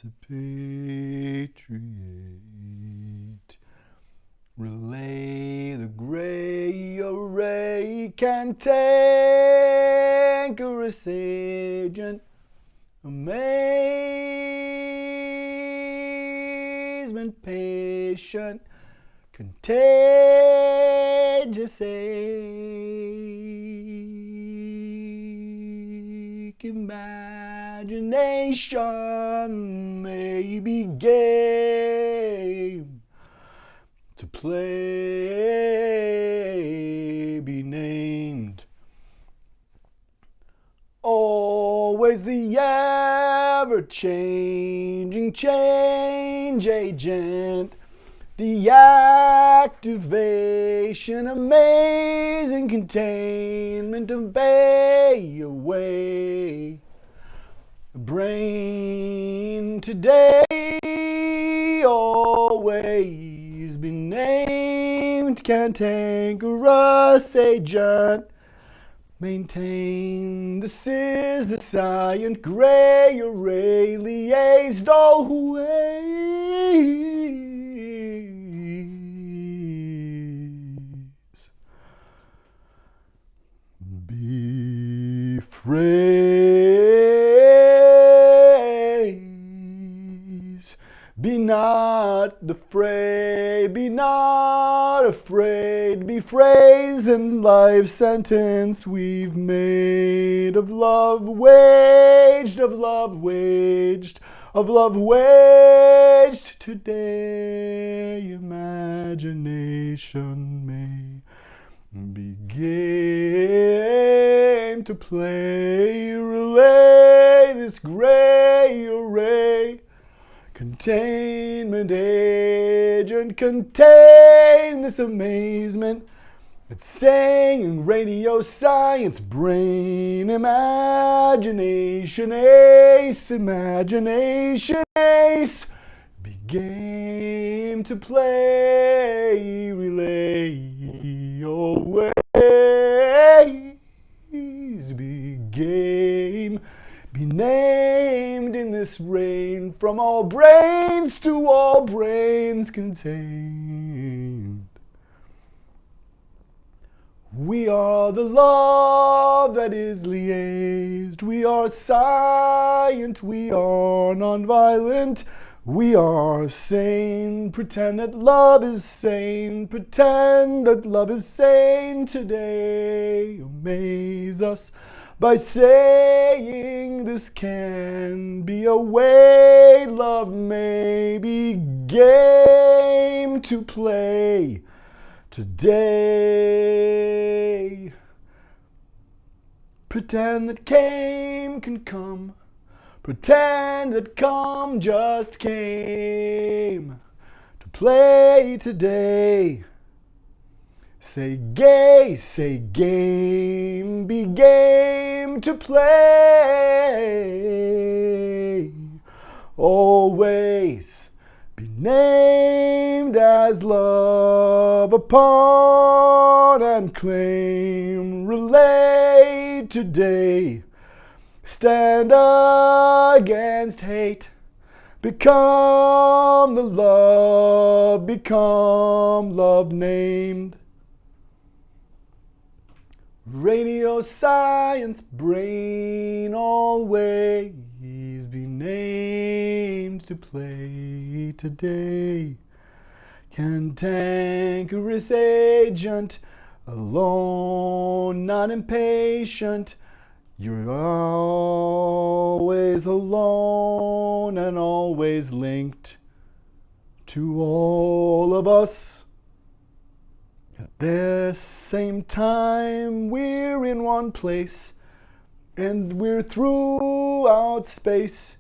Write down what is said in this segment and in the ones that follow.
a patriot. Relay the gray array, cantankerous agent, amazement patient, contagious ache, imagination may be game to play, be named. Always the ever-changing change agent, the activation, amazing containment of bay away. Brain today, always be named, cantankerous agent. Maintain, this is the science, gray array, liaised always. Be phrase, be not the fray, be not afraid, be phrase and life sentence we've made of love waged, of love waged, of love waged today. Imagination may be game to play, relay this gray array. Containment agent, contain this amazement. It's saying radio science, brain, imagination, ace, imagination, ace. Be game to play, relay always. Be game. Be named in this reign, from all brains to all brains contained. We are the love that is liaised. We are scient, we are nonviolent. We are sane, pretend that love is sane. Pretend that love is sane today. Amaze us by saying this can be a way love may be game to play today. Pretend that came can come. Pretend that come just came to play today. Say gay, say game, be game to play. Always be named as love upon and claim. Relay today. Stand against hate. Become the love, become love named. Radio science, brain always be named to play today. Cantankerous agent, alone, not impatient. You're always alone and always linked to all of us. At the same time, we're in one place, and we're throughout space.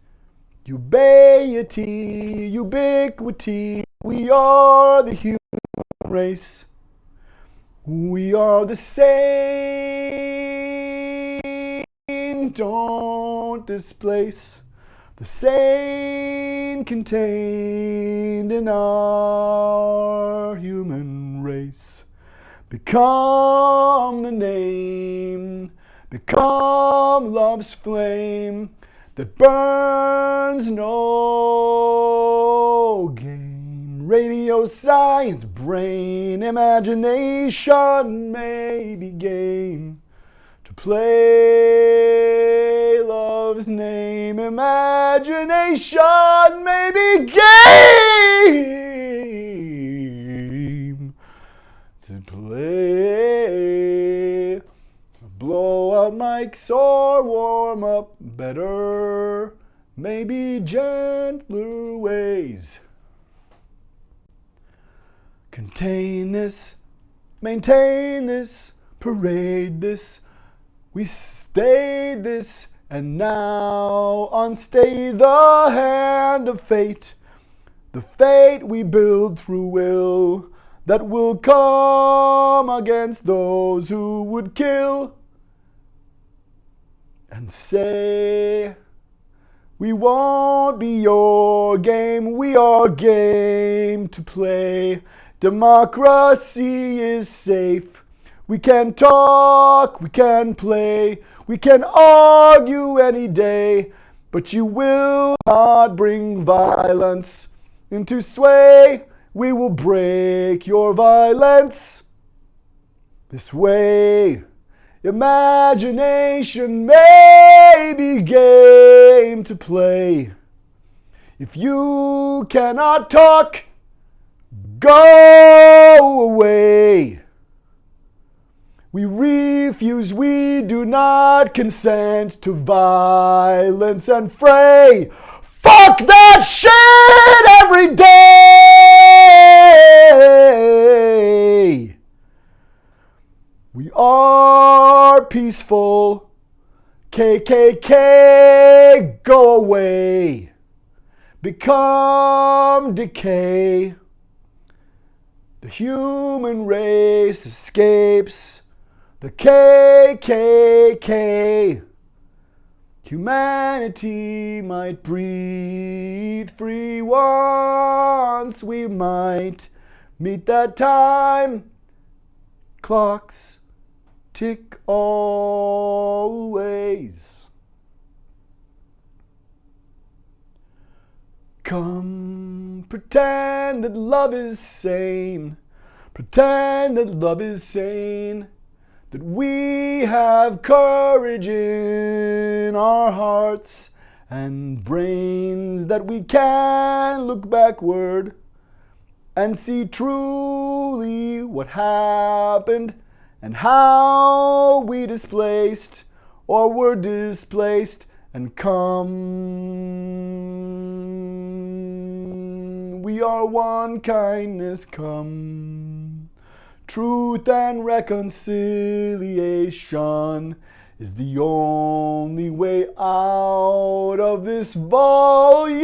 Ubiquity, we are the human race. We are the same, don't displace the same contained in our human race. Become the name, become love's flame, that burns no game. Radio science, brain, imagination may be game to play love's name. Imagination may be game to play. Blow out mics or warm up better, maybe gentler ways. Contain this, maintain this, parade this. We stayed this, and now unstay the hand of fate. The fate we build through will, that will come against those who would kill. And say, we won't be your game, we are game to play. Democracy is safe. We can talk, we can play, we can argue any day, but you will not bring violence into sway. We will break your violence this way. Imagination may be game to play. If you cannot talk, go away. We refuse, we do not consent to violence and fray. Fuck that shit every day. We are peaceful. KKK, go away. Become decay. The human race escapes the KKK. Humanity might breathe free once we might meet that time. Clocks tick always. Come, pretend that love is sane. Pretend that love is sane. That we have courage in our hearts and brains. That we can look backward and see truly what happened and how we displaced or were displaced and come. We are one kindness come. Truth and reconciliation is the only way out of this volume.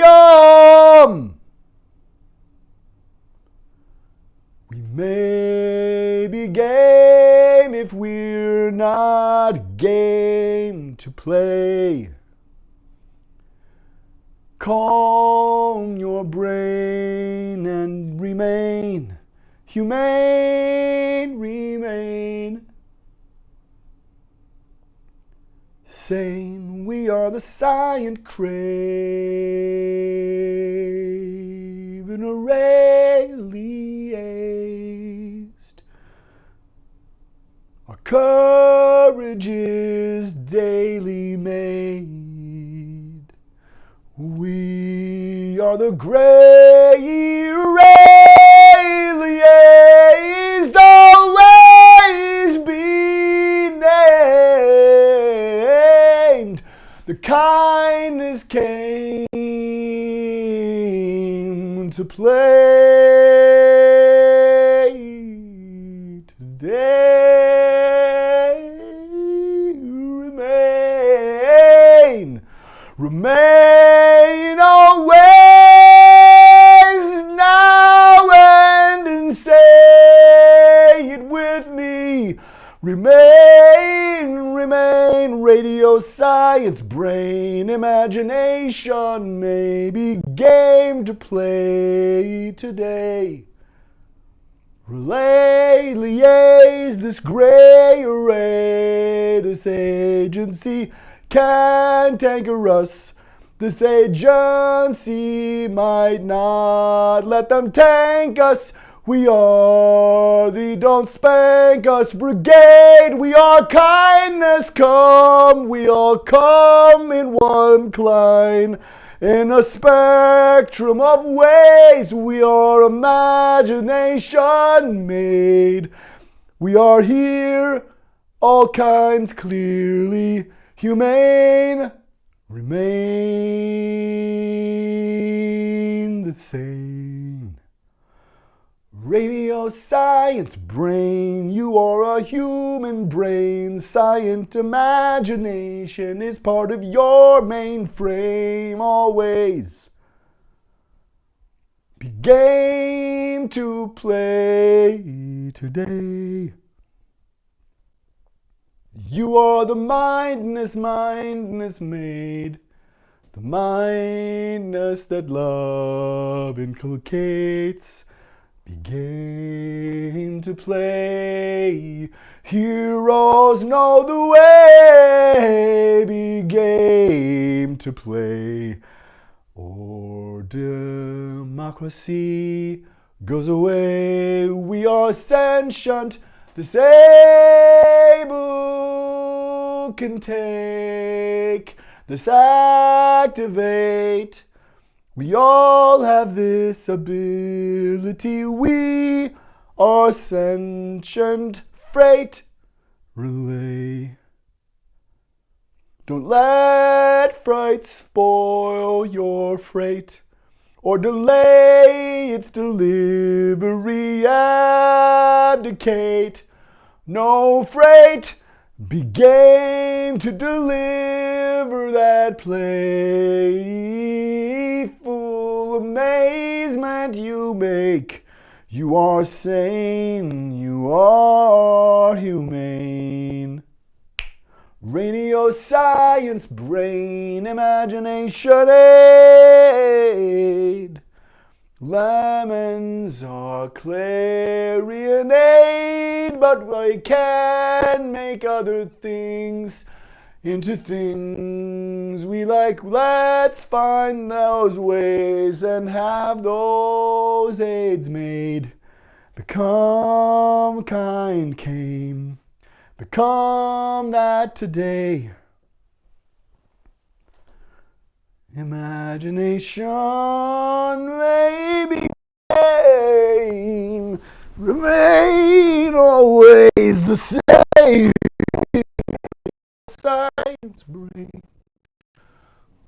We may be game if we're not game to play. Calm your brain and remain humane, remain sane. We are the scient crave and Aureliazed. Our courage is daily made. We are the gray erased, always be named. The kindness came to play today. Remain always, now and say it with me. Remain, radio science, brain, imagination may be game to play today. Relay, liaise, this gray array, this agency can't anchor us This agency might not let them tank us. We are the Don't Spank Us Brigade. We are kindness come. We all come in one cline. In a spectrum of ways, we are imagination made. We are here, all kinds clearly humane. Remain the same. Radio science brain, you are a human brain. Science imagination is part of your mainframe always. Be game to play today. You are the mindness made. The mindness that love inculcates. Be game to play. Heroes know the way. Be game to play. Or democracy goes away. We are sentient. Disable can take. This activate. We all have this ability. We are sentient freight relay. Don't let fright spoil your freight or delay its delivery. Abdicate. No freight. Be game to deliver that playful amazement you make. You are sane, you are humane. Radio science brain imagination aid. Lemons are clarion aid, but we can make other things into things we like. Let's find those ways and have those aids made. Become kind came. Become that today. Imagination may be game. Remain always the same. Science brain.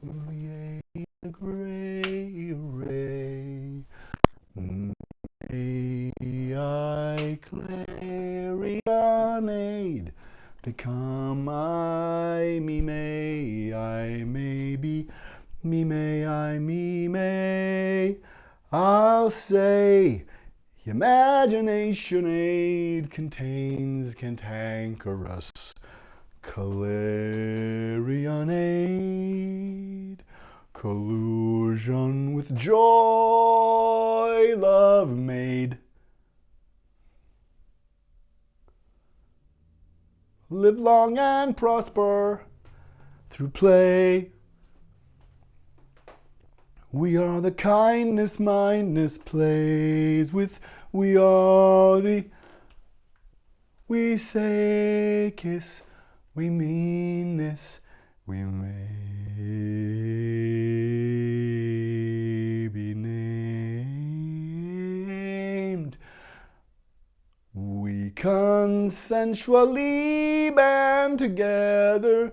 Create the gray array. May I clarionade. Become I, me may be. Me may, I'll say, imagination aid contains cantankerous clarion aid, collusion with joy, love made. Live long and prosper through play. We are the kindness mindness plays with. We are the. We say kiss. We mean this. We may be named. We consensually band together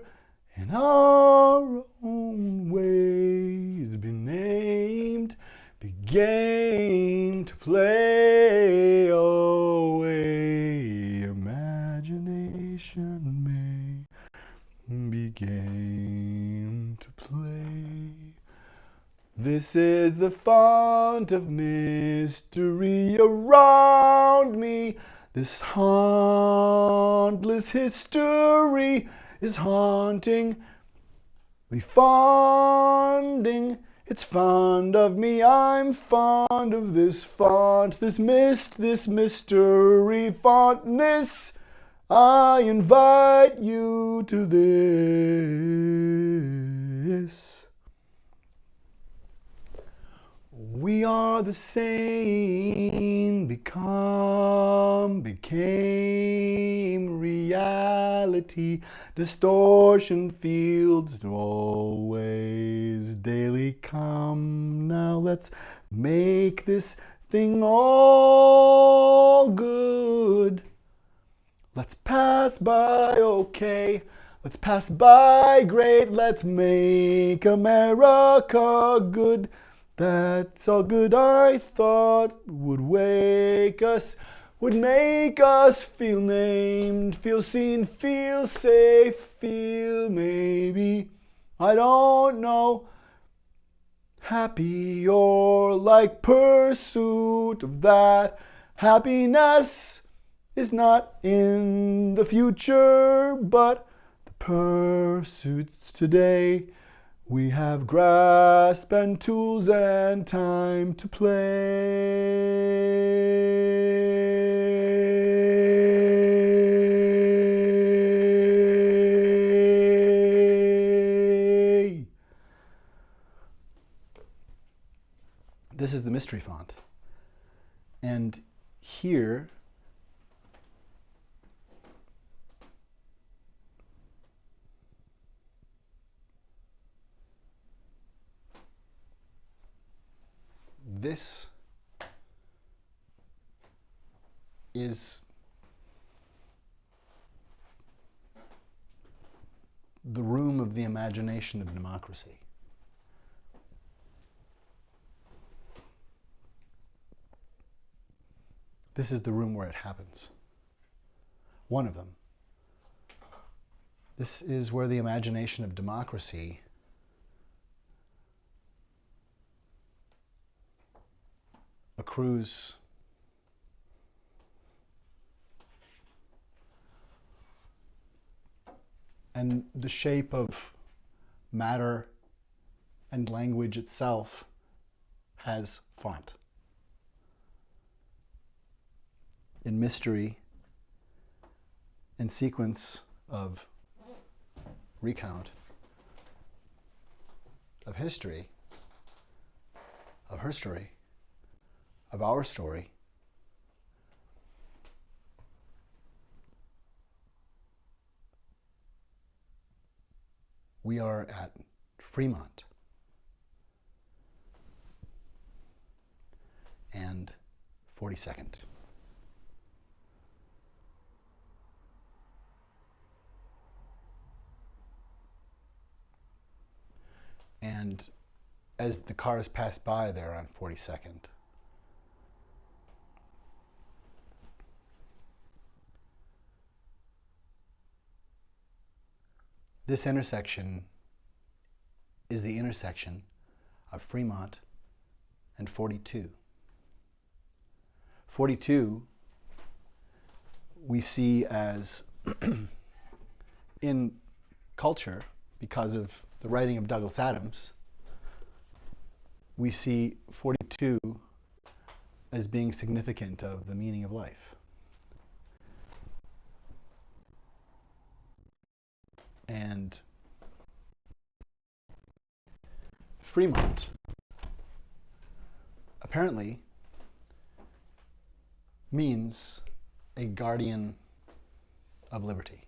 in our own ways, be named, be game to play away. Imagination may be game to play. This is the font of mystery around me. This hauntless history is haunting, fonding. It's fond of me, I'm fond of this font, this mist, this mystery fontness. I invite you to this. We are the same, became reality. Distortion fields always daily come. Now let's make this thing all good. Let's pass by okay. Let's pass by great. Let's make America good. That's all good I thought would wake us, would make us feel named, feel seen, feel safe, feel maybe, I don't know, happy or like pursuit of that. Happiness is not in the future, but the pursuits today. We have grasp and tools and time to play. This is the mystery font. And here, this is the room of the imagination of democracy. This is the room where it happens. One of them. This is where the imagination of democracy accrues and the shape of matter and language itself has font. In mystery and sequence of recount of history, of her story, of our story, we are at Fremont and 42nd. And as the cars pass by there on 42nd, this intersection is the intersection of Fremont and 42. 42 we see as, in culture, because of the writing of Douglas Adams, we see 42 as being significant of the meaning of life. And Fremont apparently means a guardian of liberty.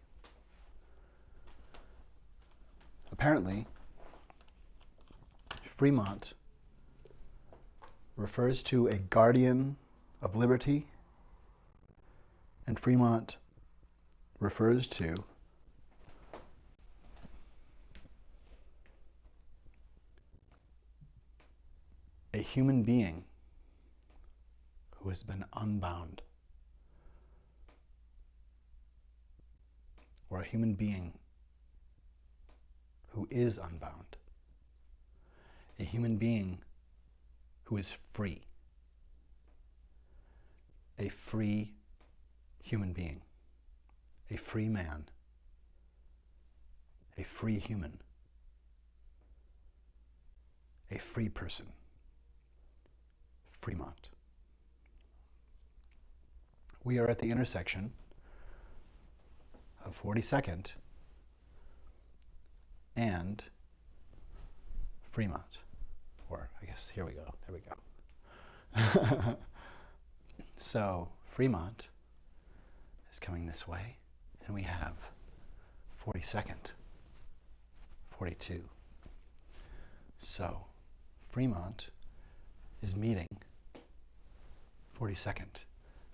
Apparently, Fremont refers to a guardian of liberty, and Fremont refers to a human being who has been unbound, or a human being who is unbound, a human being who is free, a free human being, a free man, a free human, a free person. Fremont. We are at the intersection of 42nd and Fremont. Or I guess, here we go. There we go. So Fremont is coming this way, and we have 42nd, 42. So Fremont is meeting 42nd.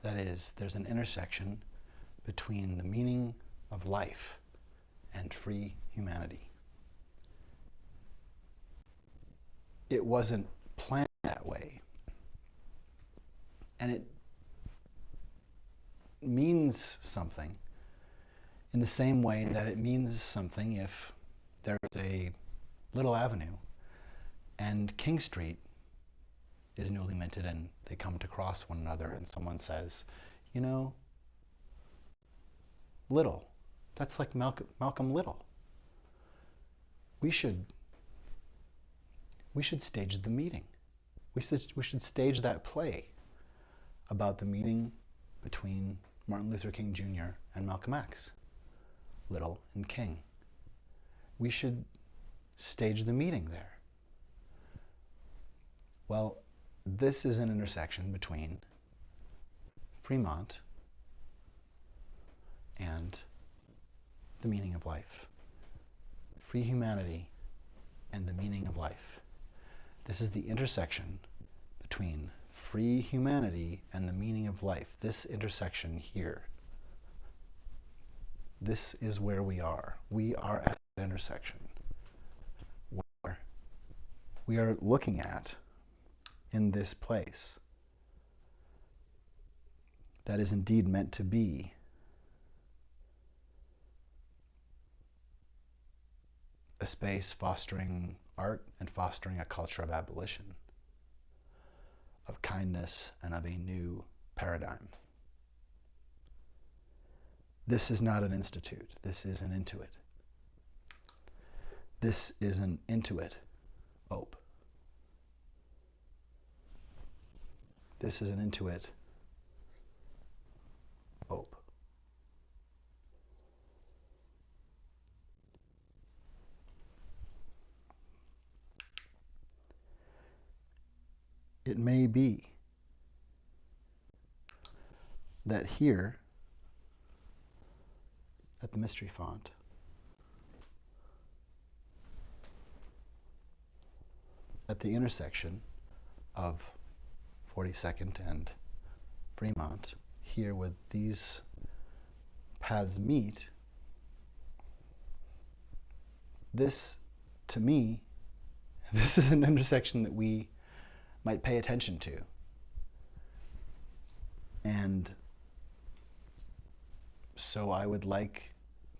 That is, there's an intersection between the meaning of life and free humanity. It wasn't planned that way. And it means something in the same way that it means something if there's a little avenue and King Street is newly minted and they come to cross one another and someone says, you know, Little, that's like Malcolm Little. We should stage the meeting. We should stage that play about the meeting between Martin Luther King Jr. and Malcolm X, Little and King. We should stage the meeting there. Well, this is an intersection between Fremont and the meaning of life. Free humanity and the meaning of life. This is the intersection between free humanity and the meaning of life. This intersection here. This is where we are. We are at that intersection where we are looking at in this place that is indeed meant to be a space fostering art and fostering a culture of abolition, of kindness, and of a new paradigm. This is not an institute. This is an intuit. This is an intuit ope. This is an intuit ope. It may be that here at the mystery font, at the intersection of 42nd and Fremont, here where these paths meet, this, to me, this is an intersection that we might pay attention to. And so I would like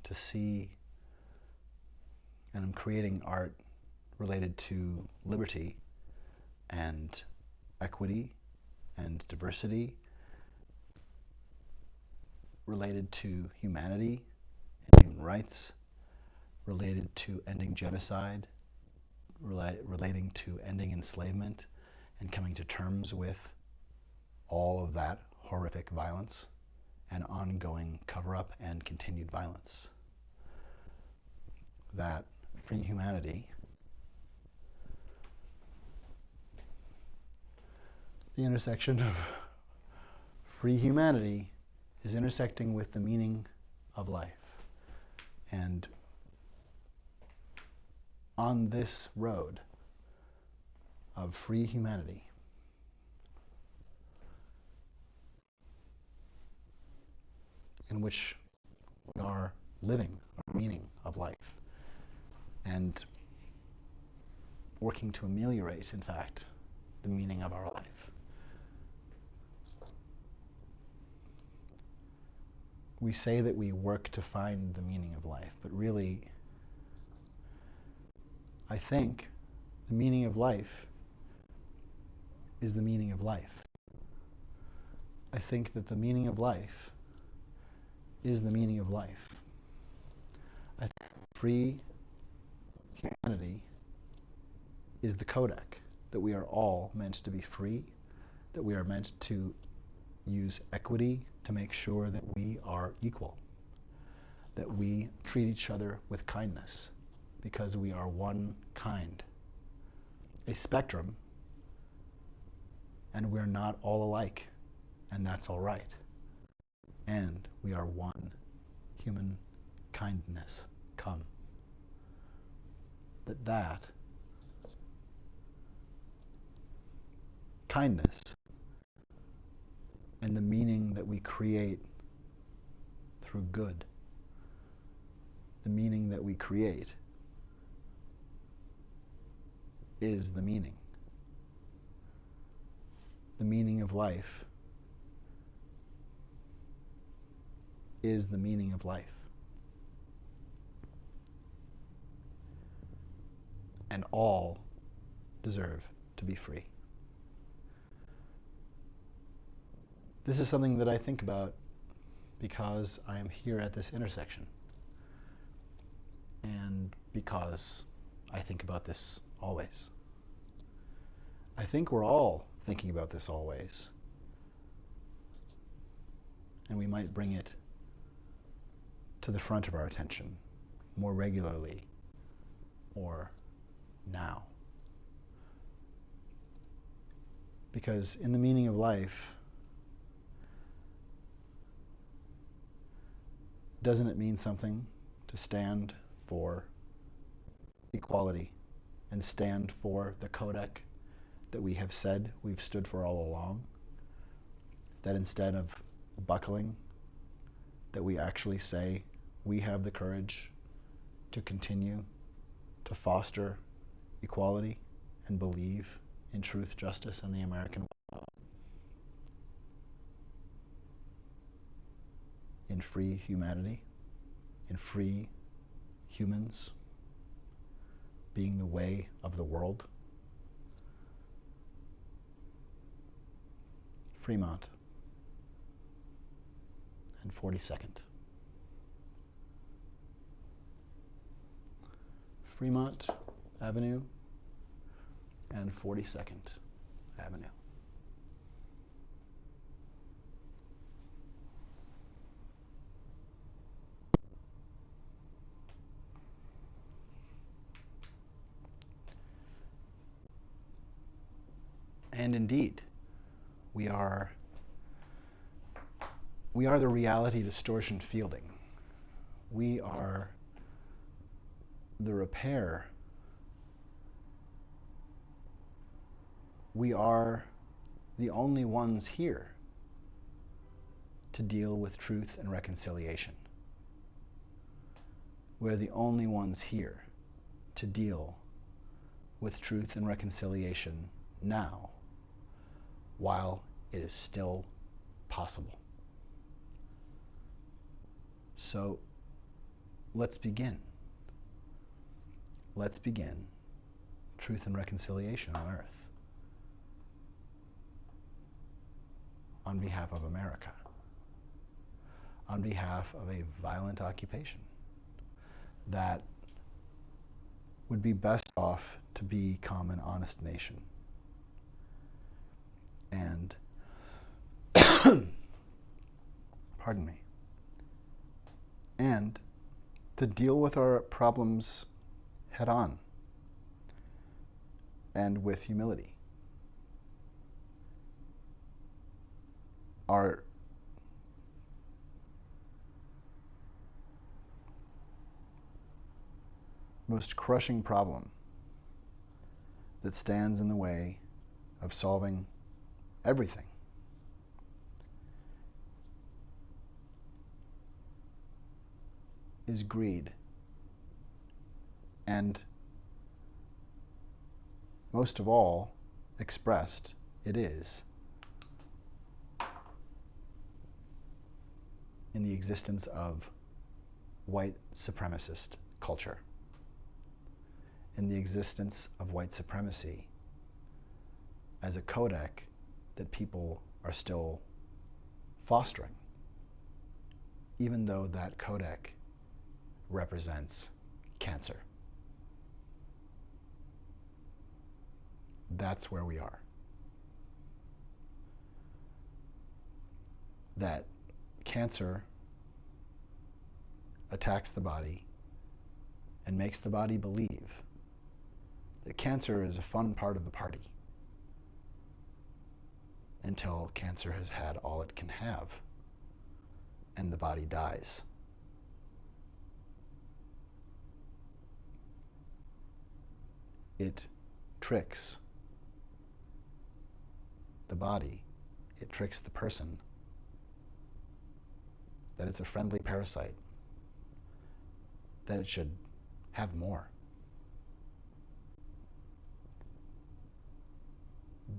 to see, and I'm creating art related to liberty and equity and diversity, related to humanity and human rights, related to ending genocide, relating to ending enslavement, and coming to terms with all of that horrific violence and ongoing cover-up and continued violence. That free humanity, the intersection of free humanity is intersecting with the meaning of life. And on this road of free humanity, in which we are living our meaning of life and working to ameliorate, in fact, the meaning of our life. We say that we work to find the meaning of life, but really, I think the meaning of life is the meaning of life. I think that the meaning of life is the meaning of life. I think free humanity is the codec, that we are all meant to be free, that we are meant to use equity to make sure that we are equal, that we treat each other with kindness because we are one kind. A spectrum And we're not all alike, and that's all right. And we are one. Human kindness, come. That kindness and the meaning that we create through good, the meaning that we create is the meaning. The meaning of life is the meaning of life. And all deserve to be free. This is something that I think about because I am here at this intersection. And because I think about this always. I think we're all thinking about this always. And we might bring it to the front of our attention more regularly or now. Because in the meaning of life, doesn't it mean something to stand for equality and stand for the codec that we have said we've stood for all along? That instead of buckling, that we actually say we have the courage to continue to foster equality and believe in truth, justice, and the American way, in free humanity, in free humans being the way of the world. Fremont and 42nd. Fremont Avenue and 42nd Avenue. And indeed, we are the reality distortion fielding. We are the repair. We are the only ones here to deal with truth and reconciliation. We're the only ones here to deal with truth and reconciliation now, while it is still possible. So let's begin. Let's begin truth and reconciliation on earth on behalf of America, on behalf of a violent occupation that would be best off to become an honest nation. And, pardon me, and to deal with our problems head on and with humility. Our most crushing problem that stands in the way of solving everything is greed. And most of all, expressed, it is in the existence of white supremacist culture, in the existence of white supremacy as a codec that people are still fostering, even though that codec represents cancer. That's where we are. That cancer attacks the body and makes the body believe that cancer is a fun part of the party. until cancer has had all it can have and the body dies. It tricks the body, it tricks the person that it's a friendly parasite, that it should have more.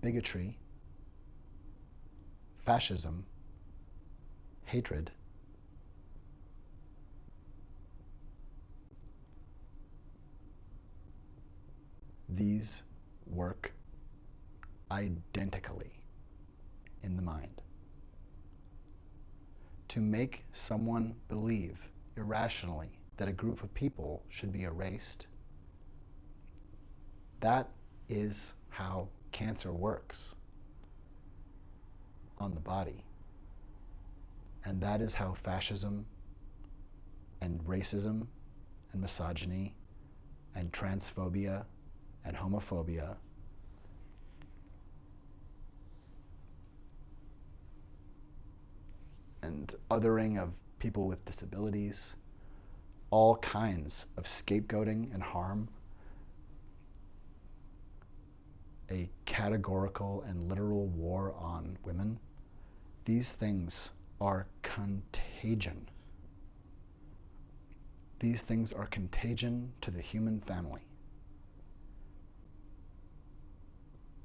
Bigotry, fascism, hatred, these work identically in the mind. To make someone believe irrationally that a group of people should be erased, that is how cancer works on the body. And that is how fascism and racism and misogyny and transphobia and homophobia and othering of people with disabilities, all kinds of scapegoating and harm, a categorical and literal war on women, these things are contagion. These things are contagion to the human family.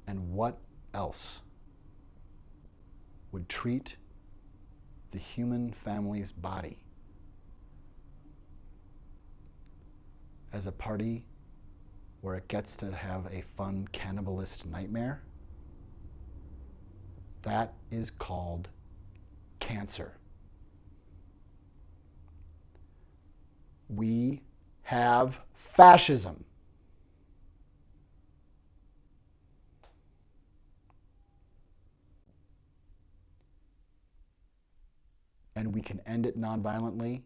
And what else would treat the human family's body as a party where it gets to have a fun cannibalist nightmare? That is called cancer. We have fascism. And we can end it nonviolently.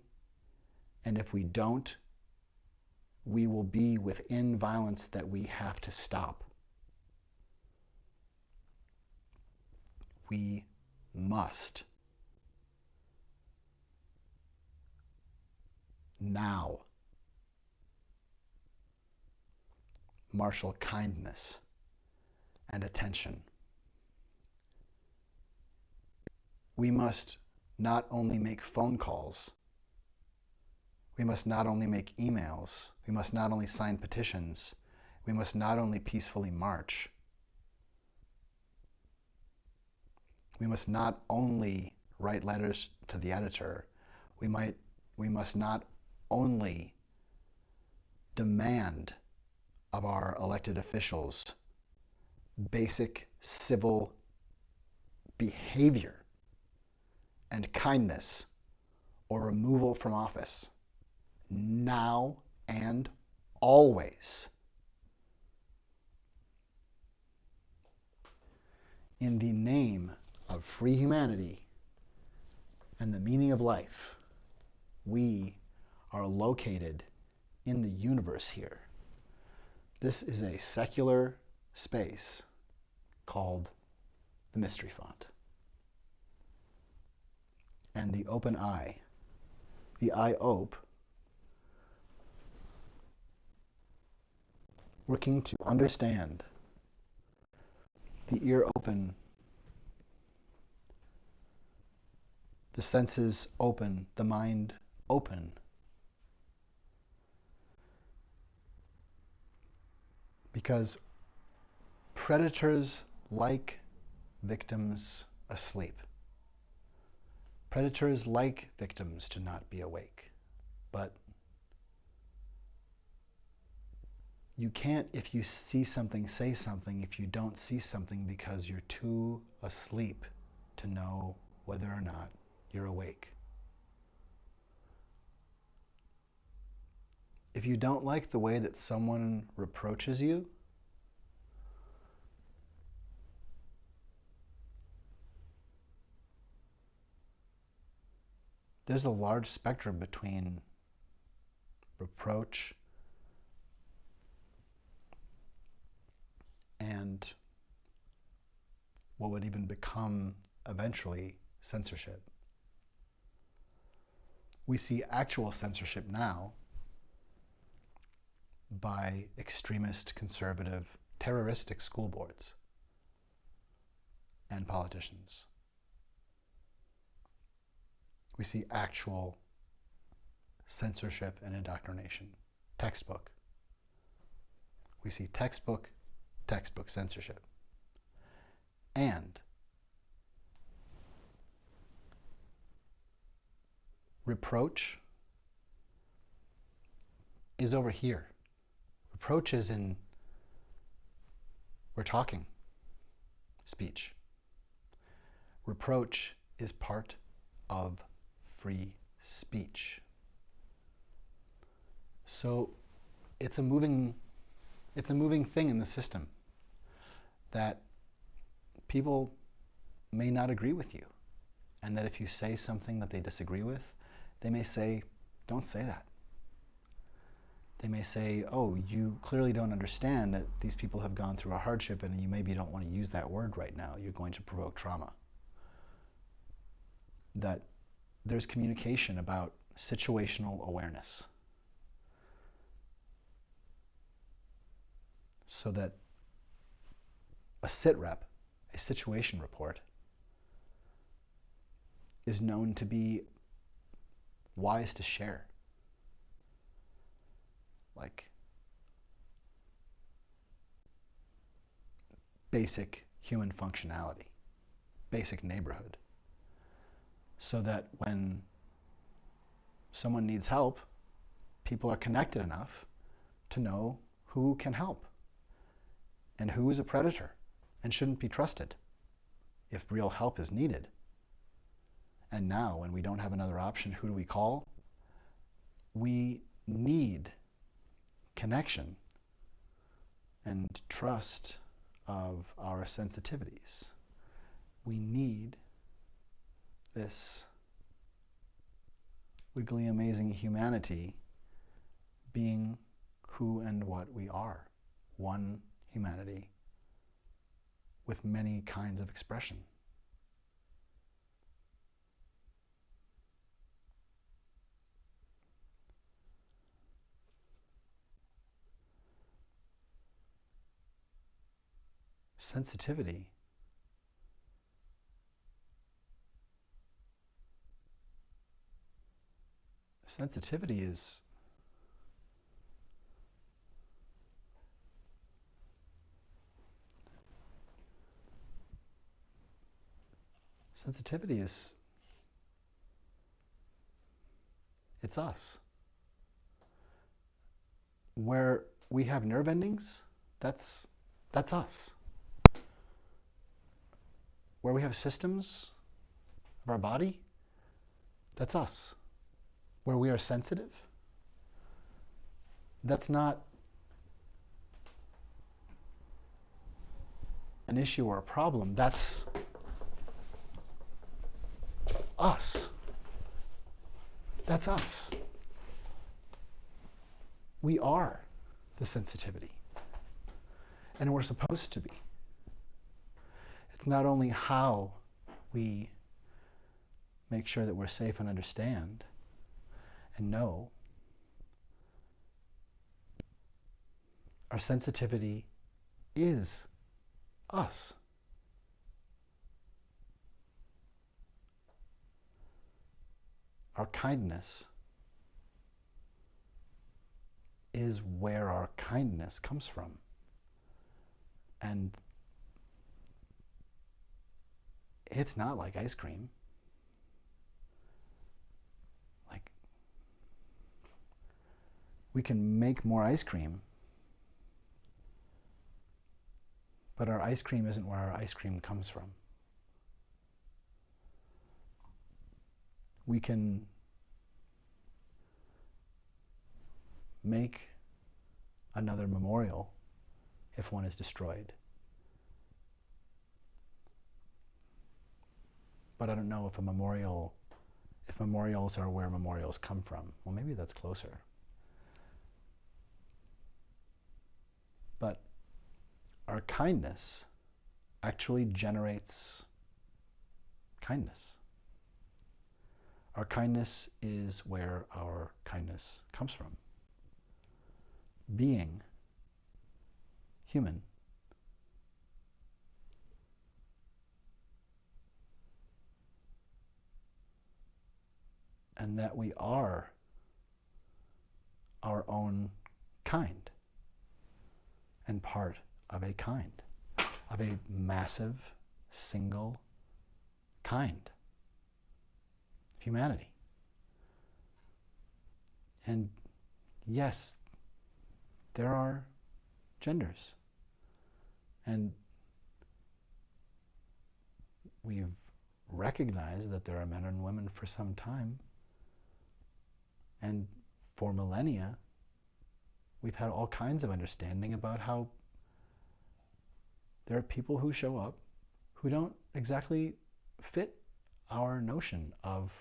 And if we don't, we will be within violence that we have to stop. We must now marshal kindness and attention. We must not only make phone calls, we must not only make emails, we must not only sign petitions, we must not only peacefully march, we must not only write letters to the editor, we must not only demand of our elected officials basic civil behavior and kindness or removal from office, now and always. In the name of free humanity and the meaning of life, we are located in the universe here. This is a secular space called the Mystery Font. And the open eye, the eye ope, working to understand, the ear open, the senses open, the mind open. Because predators like victims asleep. Predators like victims to not be awake. But you can't, if you see something, say something if you don't see something because you're too asleep to know whether or not you're awake. If you don't like the way that someone reproaches you, there's a large spectrum between reproach and what would even become eventually censorship. We see actual censorship now by extremist, conservative, terroristic school boards and politicians. We see actual censorship and indoctrination. Textbook. We see textbook censorship. And reproach is over here. Reproach is in we're talking speech. Reproach is part of free speech. So it's a moving thing in the system that people may not agree with you, and that if you say something that they disagree with, they may say, don't say that. They may say, oh, you clearly don't understand that these people have gone through a hardship and you maybe don't want to use that word right now. You're going to provoke trauma. That there's communication about situational awareness. So that a SITREP, a situation report, is known to be wise to share. Like basic human functionality, basic neighborhood. So that when someone needs help, people are connected enough to know who can help and who is a predator and shouldn't be trusted if real help is needed. And now, when we don't have another option, who do we call? We need connection and trust of our sensitivities. We need this wiggly, amazing humanity being who and what we are. One humanity with many kinds of expression. Sensitivity is it's us. Where we have nerve endings, that's us. Where we have systems of our body, that's us. Where we are sensitive, that's not an issue or a problem, that's us. That's us. We are the sensitivity. And we're supposed to be. It's not only how we make sure that we're safe and understand and know. Our sensitivity is us. Our kindness is where our kindness comes from. And it's not like ice cream. Like, we can make more ice cream, but our ice cream isn't where our ice cream comes from. We can make another memorial if one is destroyed. But I don't know if memorials are where memorials come from. Well, maybe that's closer. But our kindness actually generates kindness. Our kindness is where our kindness comes from. Being human. And that we are our own kind and part of a kind, of a massive, single kind, humanity. And yes, there are genders. And we've recognized that there are men and women for some time. And for millennia, we've had all kinds of understanding about how there are people who show up who don't exactly fit our notion of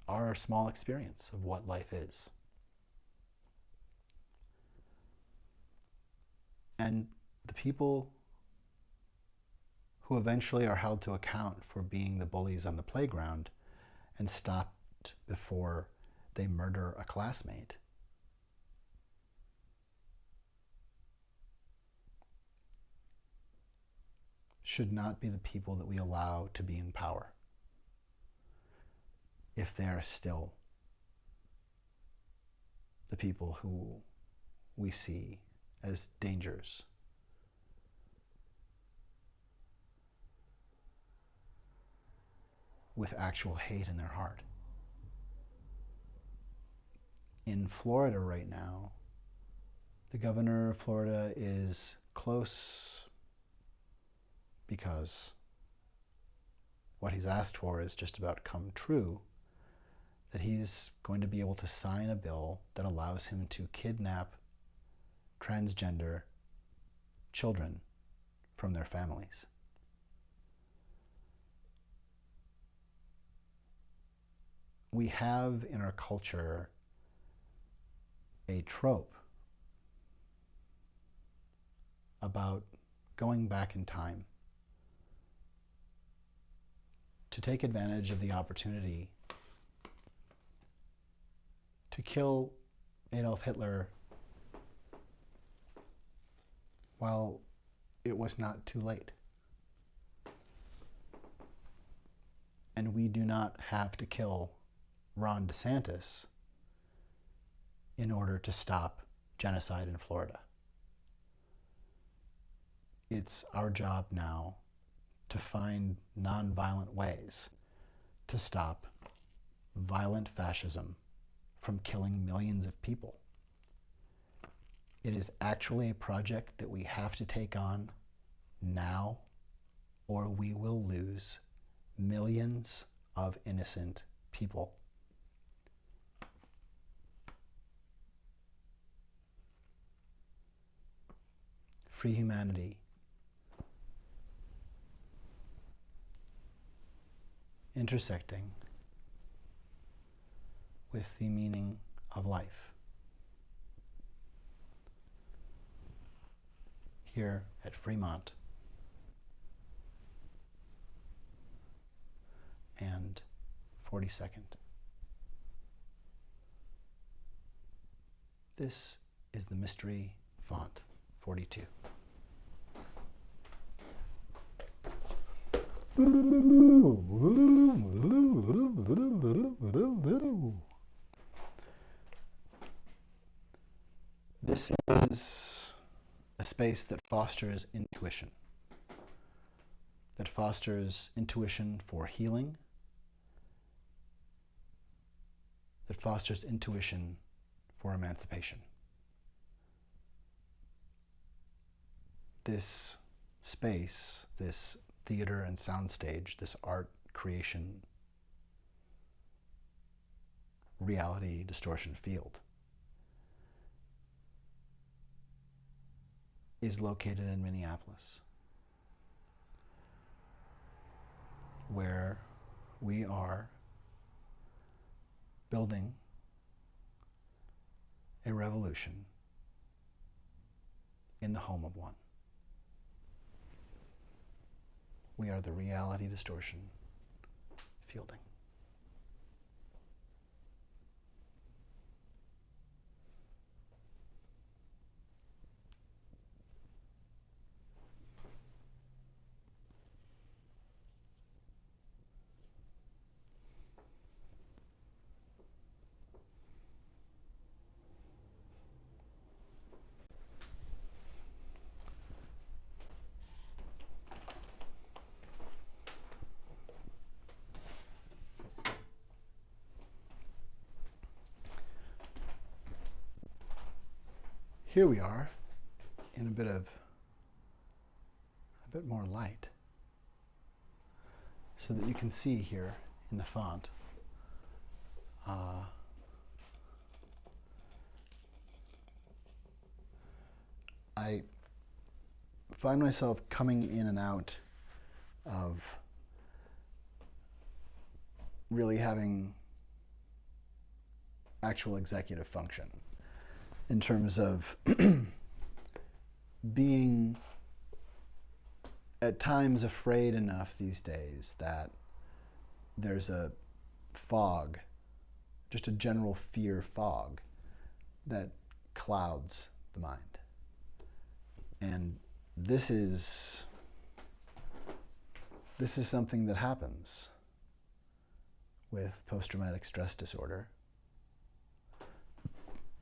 our small experience of what life is. And the people who eventually are held to account for being the bullies on the playground and stopped before they murder a classmate should not be the people that we allow to be in power if they are still the people who we see as dangers. With actual hate in their heart. In Florida right now, the governor of Florida is close because what he's asked for is just about come true, that he's going to be able to sign a bill that allows him to kidnap transgender children from their families. We have in our culture a trope about going back in time to take advantage of the opportunity to kill Adolf Hitler while it was not too late. And we do not have to kill Ron DeSantis in order to stop genocide in Florida. It's our job now to find nonviolent ways to stop violent fascism from killing millions of people. It is actually a project that we have to take on now, or we will lose millions of innocent people. Free humanity. Intersecting with the meaning of life. Here at Fremont and 42nd. This is the Mystery Font 42. This is a space that fosters intuition, that fosters intuition for healing, that fosters intuition for emancipation. This space, this theater and soundstage, this art creation, reality distortion field, is located in Minneapolis, where we are building a revolution in the home of one. We are the reality distortion fielding. Here we are in a bit more light, so that you can see here in the font. I find myself coming in and out of really having actual executive function, in terms of being at times afraid enough these days that there's a fog, just a general fear fog, that clouds the mind. And this is something that happens with post-traumatic stress disorder.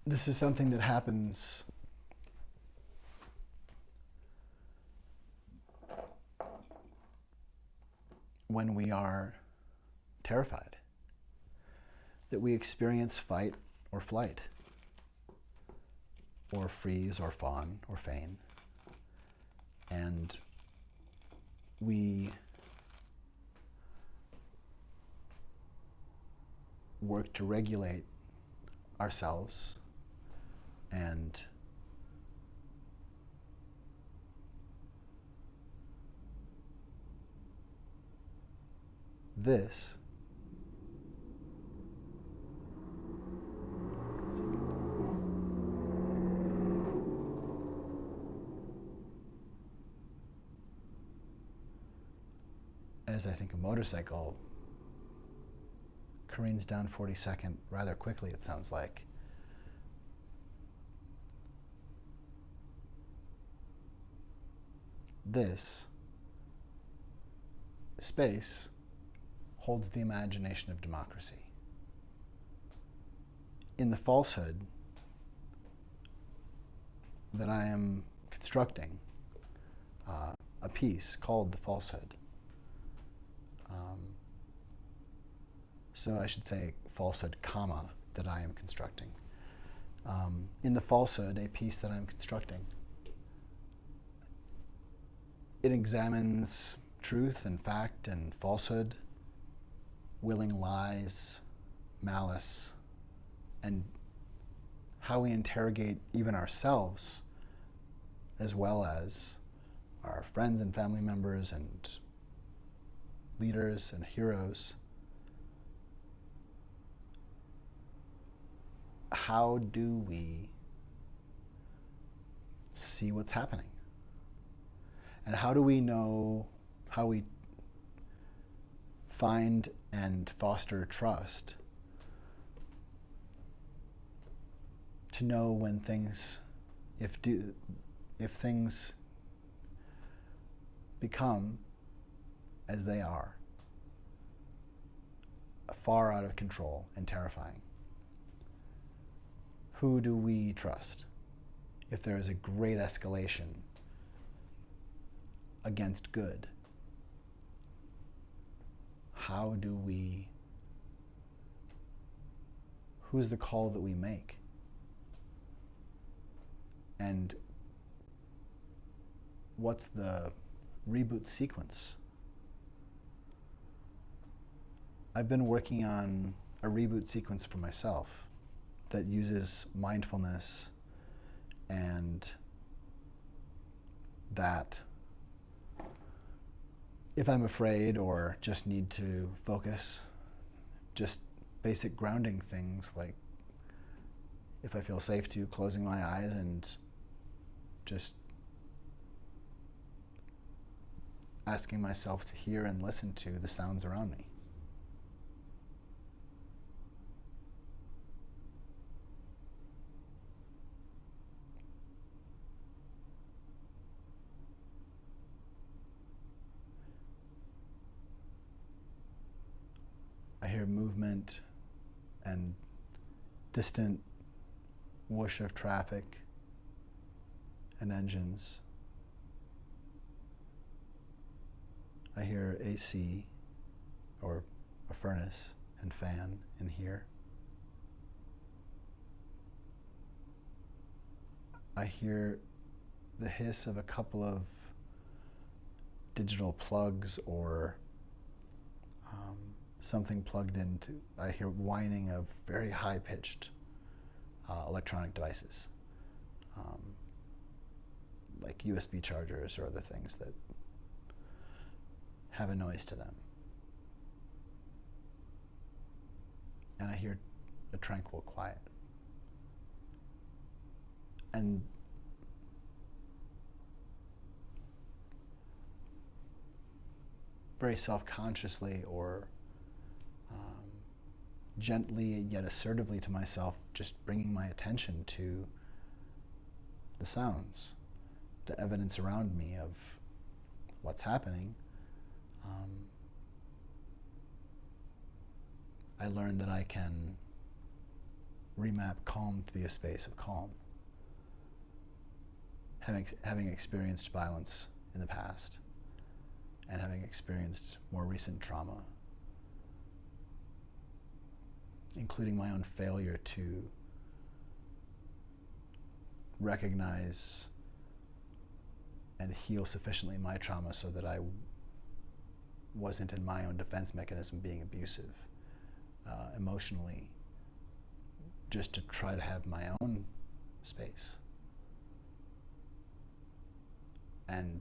This is something that happens when we are terrified, that we experience fight or flight, or freeze or fawn or feign, and we work to regulate ourselves and this as I think a motorcycle careens down 42nd rather quickly, it sounds like. This space holds the imagination of democracy. In the falsehood that I am constructing, a piece called The Falsehood. So I should say falsehood, comma, that I am constructing. In the falsehood, a piece that I'm constructing, it examines truth and fact and falsehood, willing lies, malice, and how we interrogate even ourselves, as well as our friends and family members and leaders and heroes. How do we see what's happening? And how do we know, how we find and foster trust to know when things, if things become as they are, far out of control and terrifying? Who do we trust if there is a great escalation against good? How do we, who's the call that we make? And what's the reboot sequence? I've been working on a reboot sequence for myself that uses mindfulness, and that if I'm afraid or just need to focus, just basic grounding things, like if I feel safe to, closing my eyes and just asking myself to hear and listen to the sounds around me. I hear movement and distant whoosh of traffic and engines. I hear AC, or a furnace and fan in here. I hear the hiss of a couple of digital plugs or something plugged into. I hear whining of very high-pitched electronic devices, like USB chargers or other things that have a noise to them. And I hear a tranquil quiet. And very self-consciously or gently yet assertively to myself, just bringing my attention to the sounds, the evidence around me of what's happening. I learned that I can remap calm to be a space of calm. Having experienced violence in the past and having experienced more recent trauma, including my own failure to recognize and heal sufficiently my trauma so that I wasn't in my own defense mechanism being abusive emotionally, just to try to have my own space. And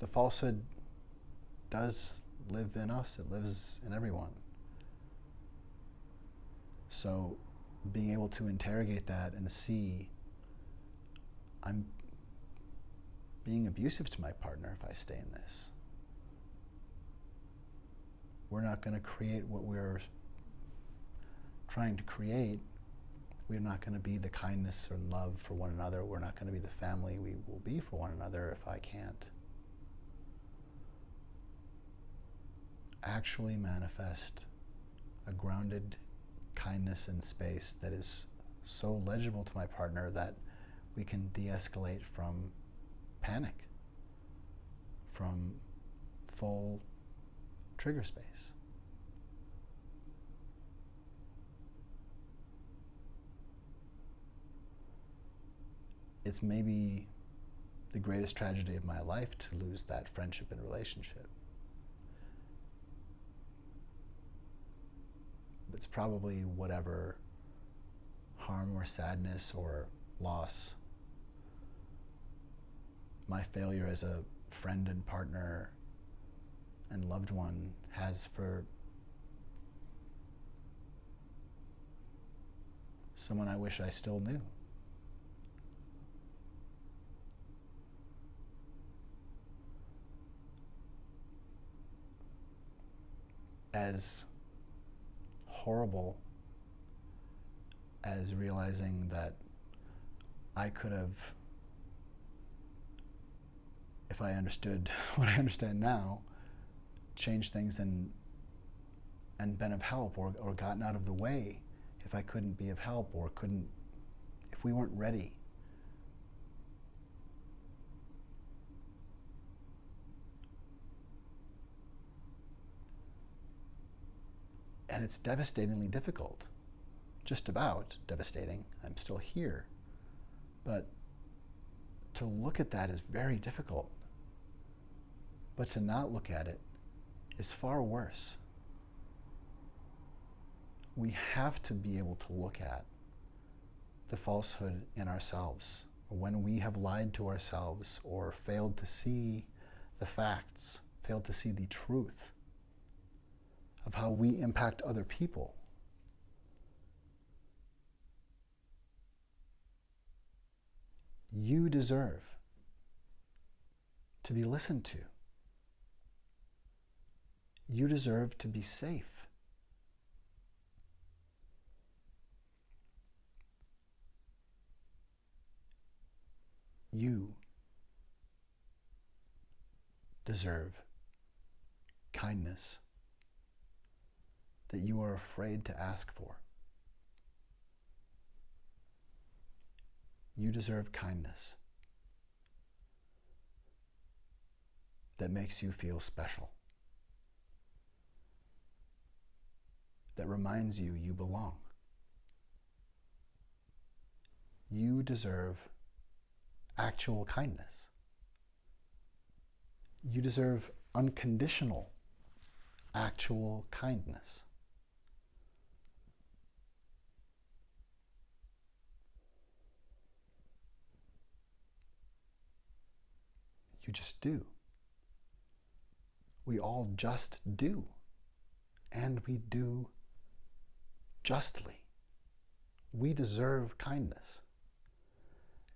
the falsehood does live in us, it lives in everyone. So being able to interrogate that and see I'm being abusive to my partner if I stay in this. We're not going to create what we're trying to create. We're not going to be the kindness or love for one another. We're not going to be the family we will be for one another if I can't actually manifest a grounded kindness and space that is so legible to my partner that we can de-escalate from panic, from full trigger space. It's maybe the greatest tragedy of my life to lose that friendship and relationship. It's probably whatever harm or sadness or loss my failure as a friend and partner and loved one has for someone I wish I still knew. As horrible as realizing that I could have, if I understood what I understand now, changed things and been of help or gotten out of the way if I couldn't be of help or if we weren't ready. And it's devastatingly difficult. Just about devastating. I'm still here. But to look at that is very difficult. But to not look at it is far worse. We have to be able to look at the falsehood in ourselves, or when we have lied to ourselves or failed to see the facts, failed to see the truth of how we impact other people. You deserve to be listened to. You deserve to be safe. You deserve kindness that you are afraid to ask for. You deserve kindness that makes you feel special, that reminds you you belong. You deserve actual kindness. You deserve unconditional, actual kindness. You just do. We all just do. And we do justly. We deserve kindness.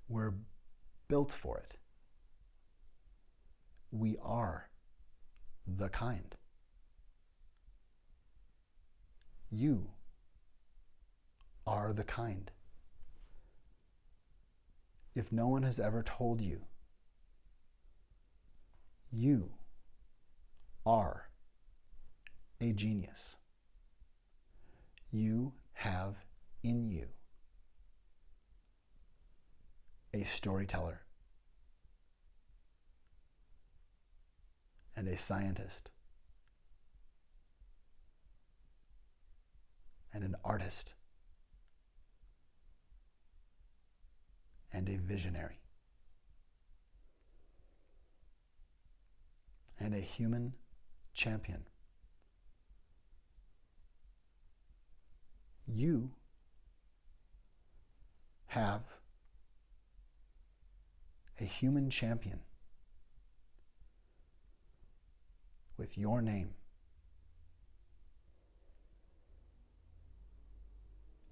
We're built for it. We are the kind. You are the kind. If no one has ever told you, you are a genius. You have in you a storyteller and a scientist and an artist and a visionary and a human champion. You have a human champion with your name.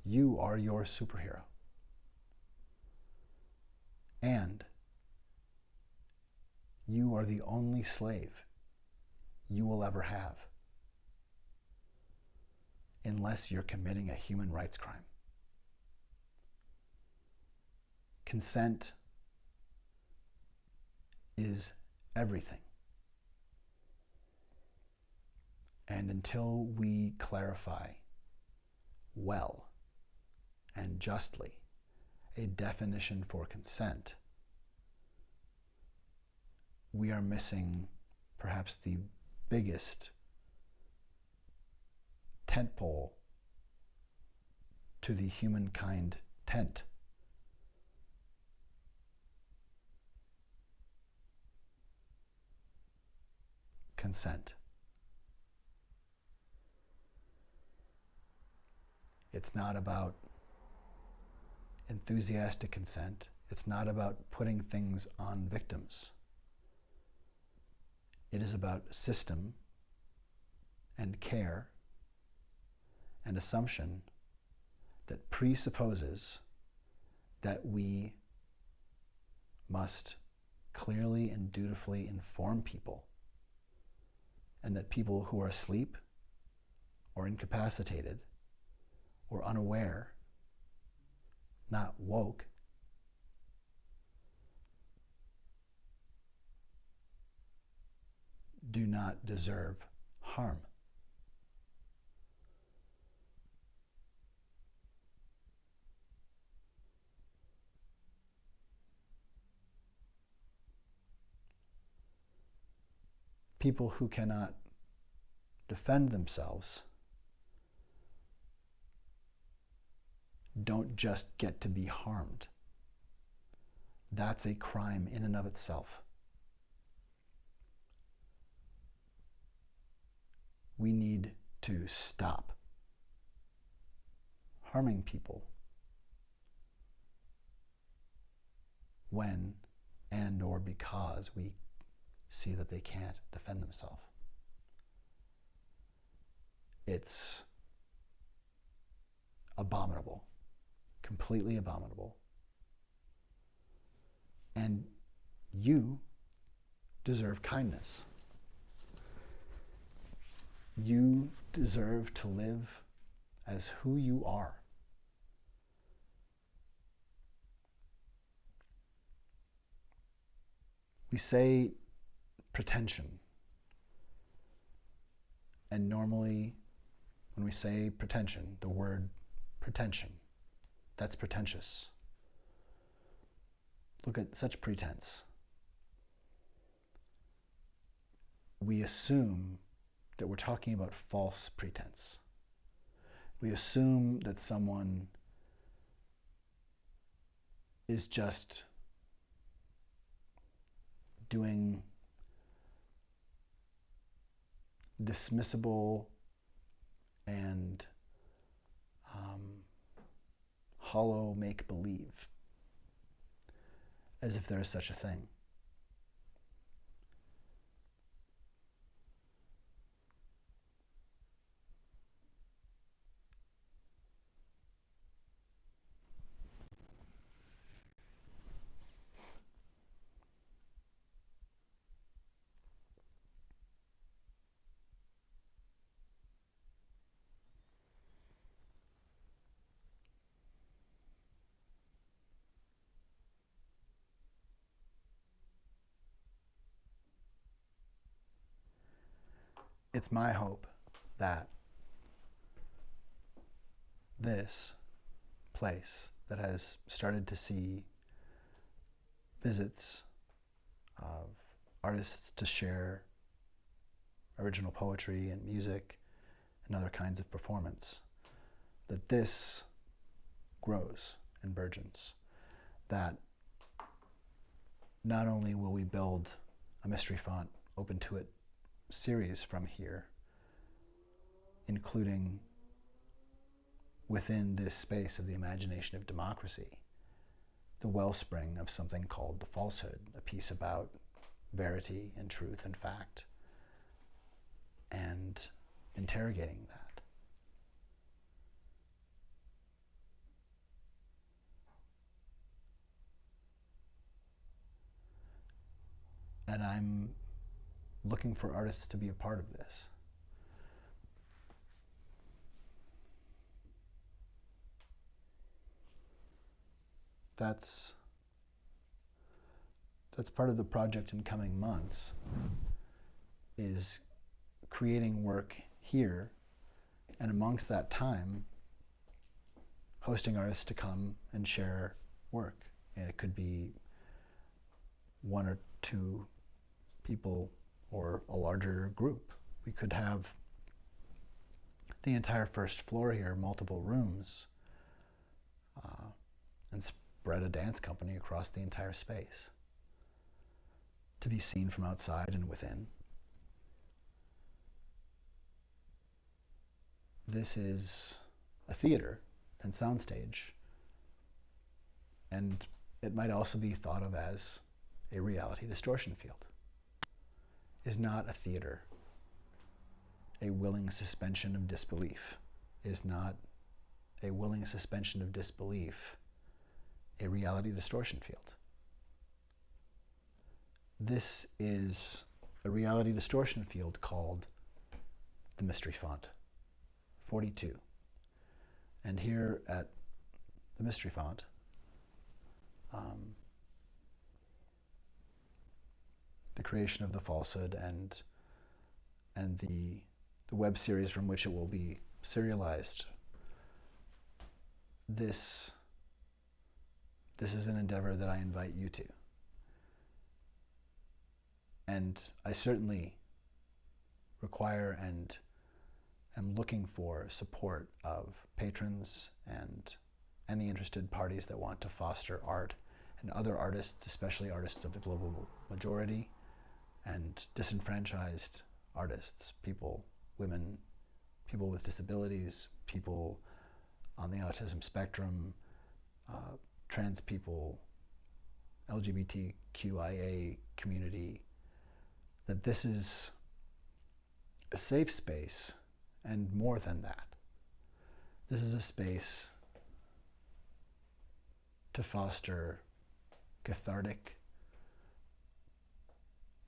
You are your superhero. And you are the only slave you will ever have, unless you're committing a human rights crime. Consent is everything. And until we clarify well and justly a definition for consent, we are missing perhaps the biggest tentpole to the humankind tent. Consent. It's not about enthusiastic consent. It's not about putting things on victims. It is about system and care and assumption that presupposes that we must clearly and dutifully inform people, and that people who are asleep or incapacitated or unaware, not woke, do not deserve harm. People who cannot defend themselves don't just get to be harmed. That's a crime in and of itself. We need to stop harming people when and or because we see that they can't defend themselves. It's abominable, completely abominable. And you deserve kindness. You deserve to live as who you are. We say pretension. And normally, when we say pretension, the word pretension, that's pretentious. Look at such pretense. We assume that we're talking about false pretense. We assume that someone is just doing dismissible and hollow make-believe, as if there is such a thing. It's my hope that this place that has started to see visits of artists to share original poetry and music and other kinds of performance, that this grows and burgeons, that not only will we build a Mystery Font Open to It series from here, including within this space of the imagination of democracy, the wellspring of something called The Falsehood, a piece about verity and truth and fact, and interrogating that. And I'm looking for artists to be a part of this. That's part of the project in coming months, is creating work here, and amongst that time, hosting artists to come and share work. And it could be one or two people or a larger group. We could have the entire first floor here, multiple rooms, and spread a dance company across the entire space to be seen from outside and within. This is a theater and soundstage, and it might also be thought of as a reality distortion field. Is not a theater a willing suspension of disbelief? Is not a willing suspension of disbelief a reality distortion field? This is a reality distortion field called the Mystery Font 42. And here at the Mystery Font, the creation of The Falsehood and the web series from which it will be serialized, this is an endeavor that I invite you to. And I certainly require and am looking for support of patrons and any interested parties that want to foster art and other artists, especially artists of the global majority and disenfranchised artists, people, women, people with disabilities, people on the autism spectrum, trans people, LGBTQIA community, that this is a safe space, and more than that, this is a space to foster cathartic,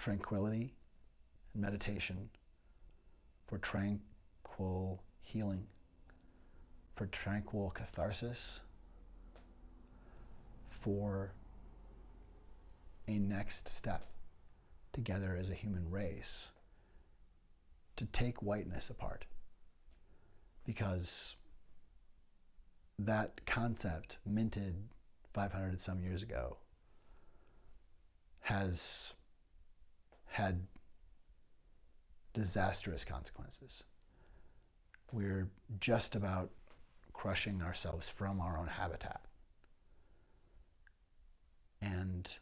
tranquility and meditation, for tranquil healing, for tranquil catharsis, for a next step together as a human race to take whiteness apart. Because that concept, minted 500 and some years ago, has had disastrous consequences. We're just about crushing ourselves from our own habitat. And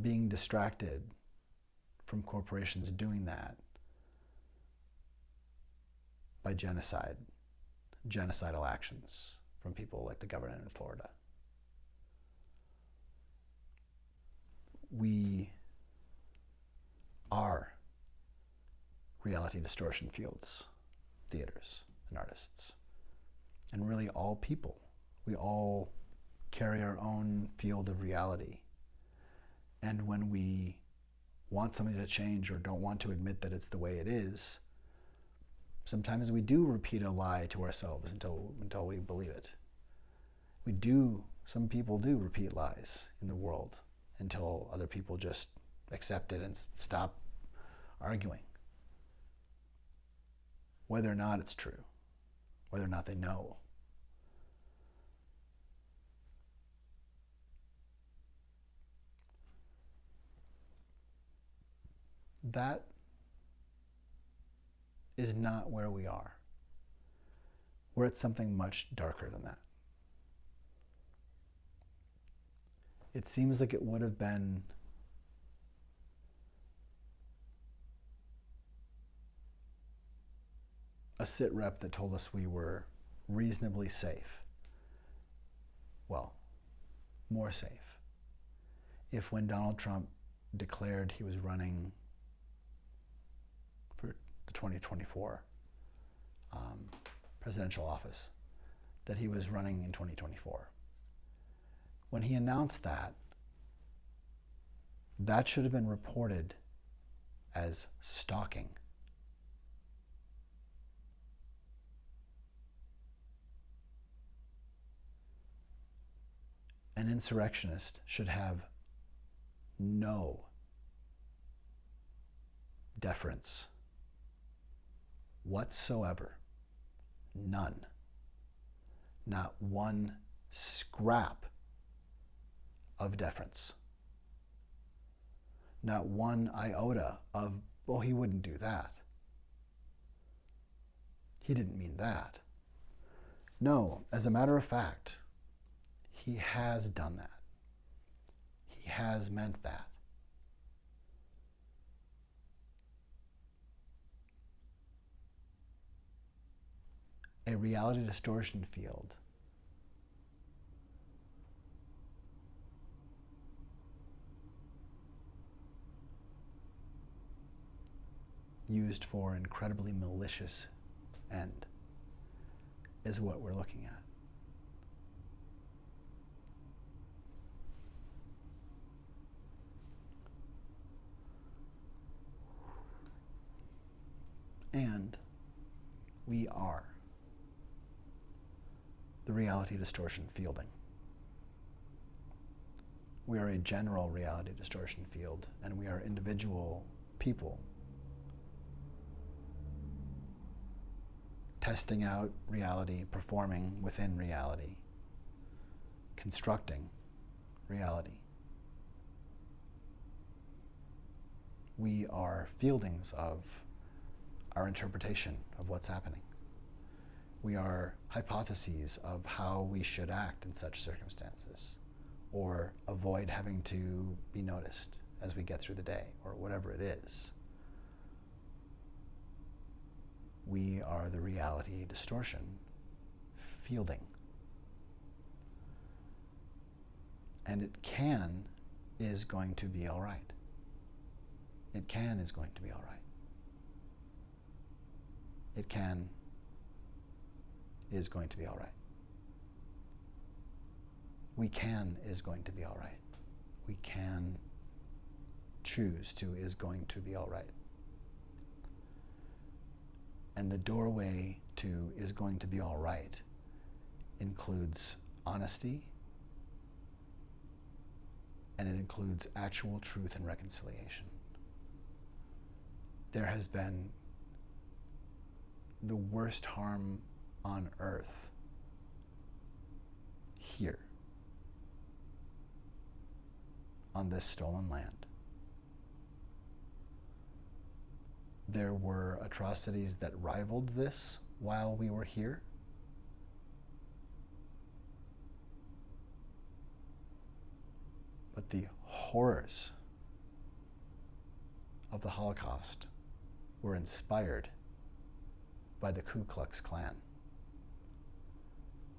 being distracted from corporations doing that by genocidal actions from people like the governor in Florida. We are reality distortion fields, theaters, and artists. And really all people. We all carry our own field of reality. And when we want something to change or don't want to admit that it's the way it is, sometimes we do repeat a lie to ourselves until we believe it. Some people do repeat lies in the world until other people just accept it and stop arguing. Whether or not it's true, whether or not they know. That is not where we are. We're at something much darker than that. It seems like it would have been a sit rep that told us we were reasonably safe. Well, more safe. If when Donald Trump declared he was running for the 2024 presidential office, that he was running in 2024. When he announced that, that should have been reported as stalking. An insurrectionist should have no deference whatsoever. None. Not one scrap of deference. Not one iota of, well, he wouldn't do that. He didn't mean that. No, as a matter of fact, he has done that. He has meant that. A reality distortion field used for an incredibly malicious end is what we're looking at. And we are the reality distortion fielding. We are a general reality distortion field, and we are individual people testing out reality, performing within reality, constructing reality. We are fieldings of our interpretation of what's happening. We are hypotheses of how we should act in such circumstances, or avoid having to be noticed as we get through the day, or whatever it is. We are the reality distortion fielding. And it is going to be all right. It is going to be all right. It is going to be all right. We is going to be all right. We can choose to is going to be all right. And the doorway to is going to be all right includes honesty, and it includes actual truth and reconciliation. There has been the worst harm on earth here, on this stolen land. There were atrocities that rivaled this while we were here. But the horrors of the Holocaust were inspired by the Ku Klux Klan.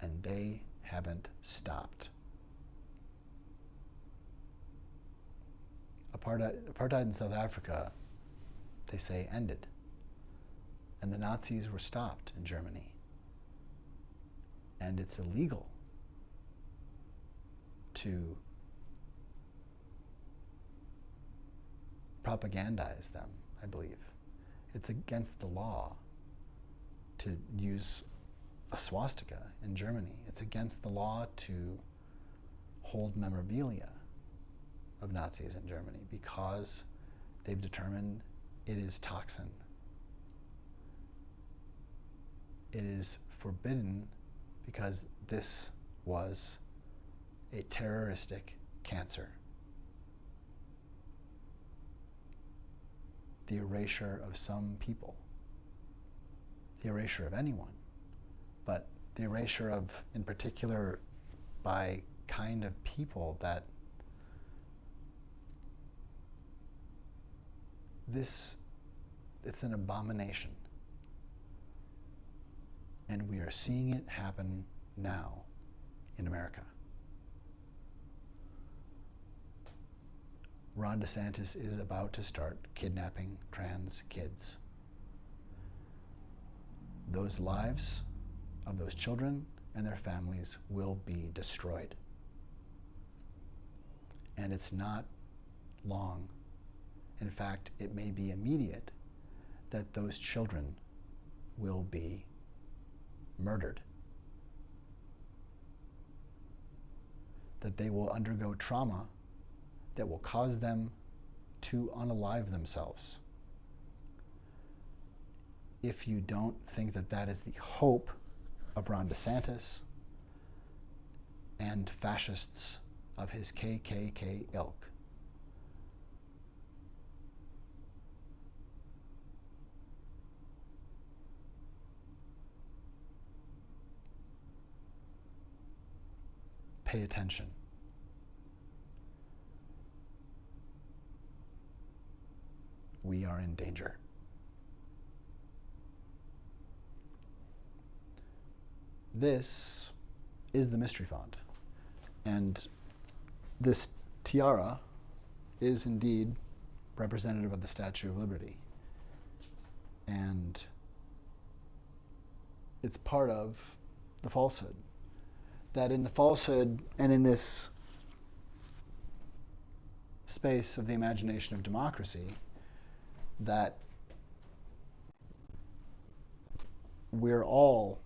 And they haven't stopped. Apartheid in South Africa, they say, ended. And the Nazis were stopped in Germany. And it's illegal to propagandize them, I believe. It's against the law to use a swastika in Germany. It's against the law to hold memorabilia of Nazis in Germany because they've determined it is toxin. It is forbidden because this was a terroristic cancer. The erasure of some people, the erasure of anyone, but the erasure of, in particular, by kind of people that it's an abomination. And we are seeing it happen now in America. Ron DeSantis is about to start kidnapping trans kids. Those lives of those children and their families will be destroyed. And it's not long. In fact, it may be immediate that those children will be murdered. That they will undergo trauma that will cause them to unalive themselves. If you don't think that that is the hope of Ron DeSantis and fascists of his KKK ilk, pay attention. We are in danger. This is the Mystery Font. And this tiara is indeed representative of the Statue of Liberty. And it's part of the falsehood. That in the falsehood and in this space of the imagination of democracy, that we're all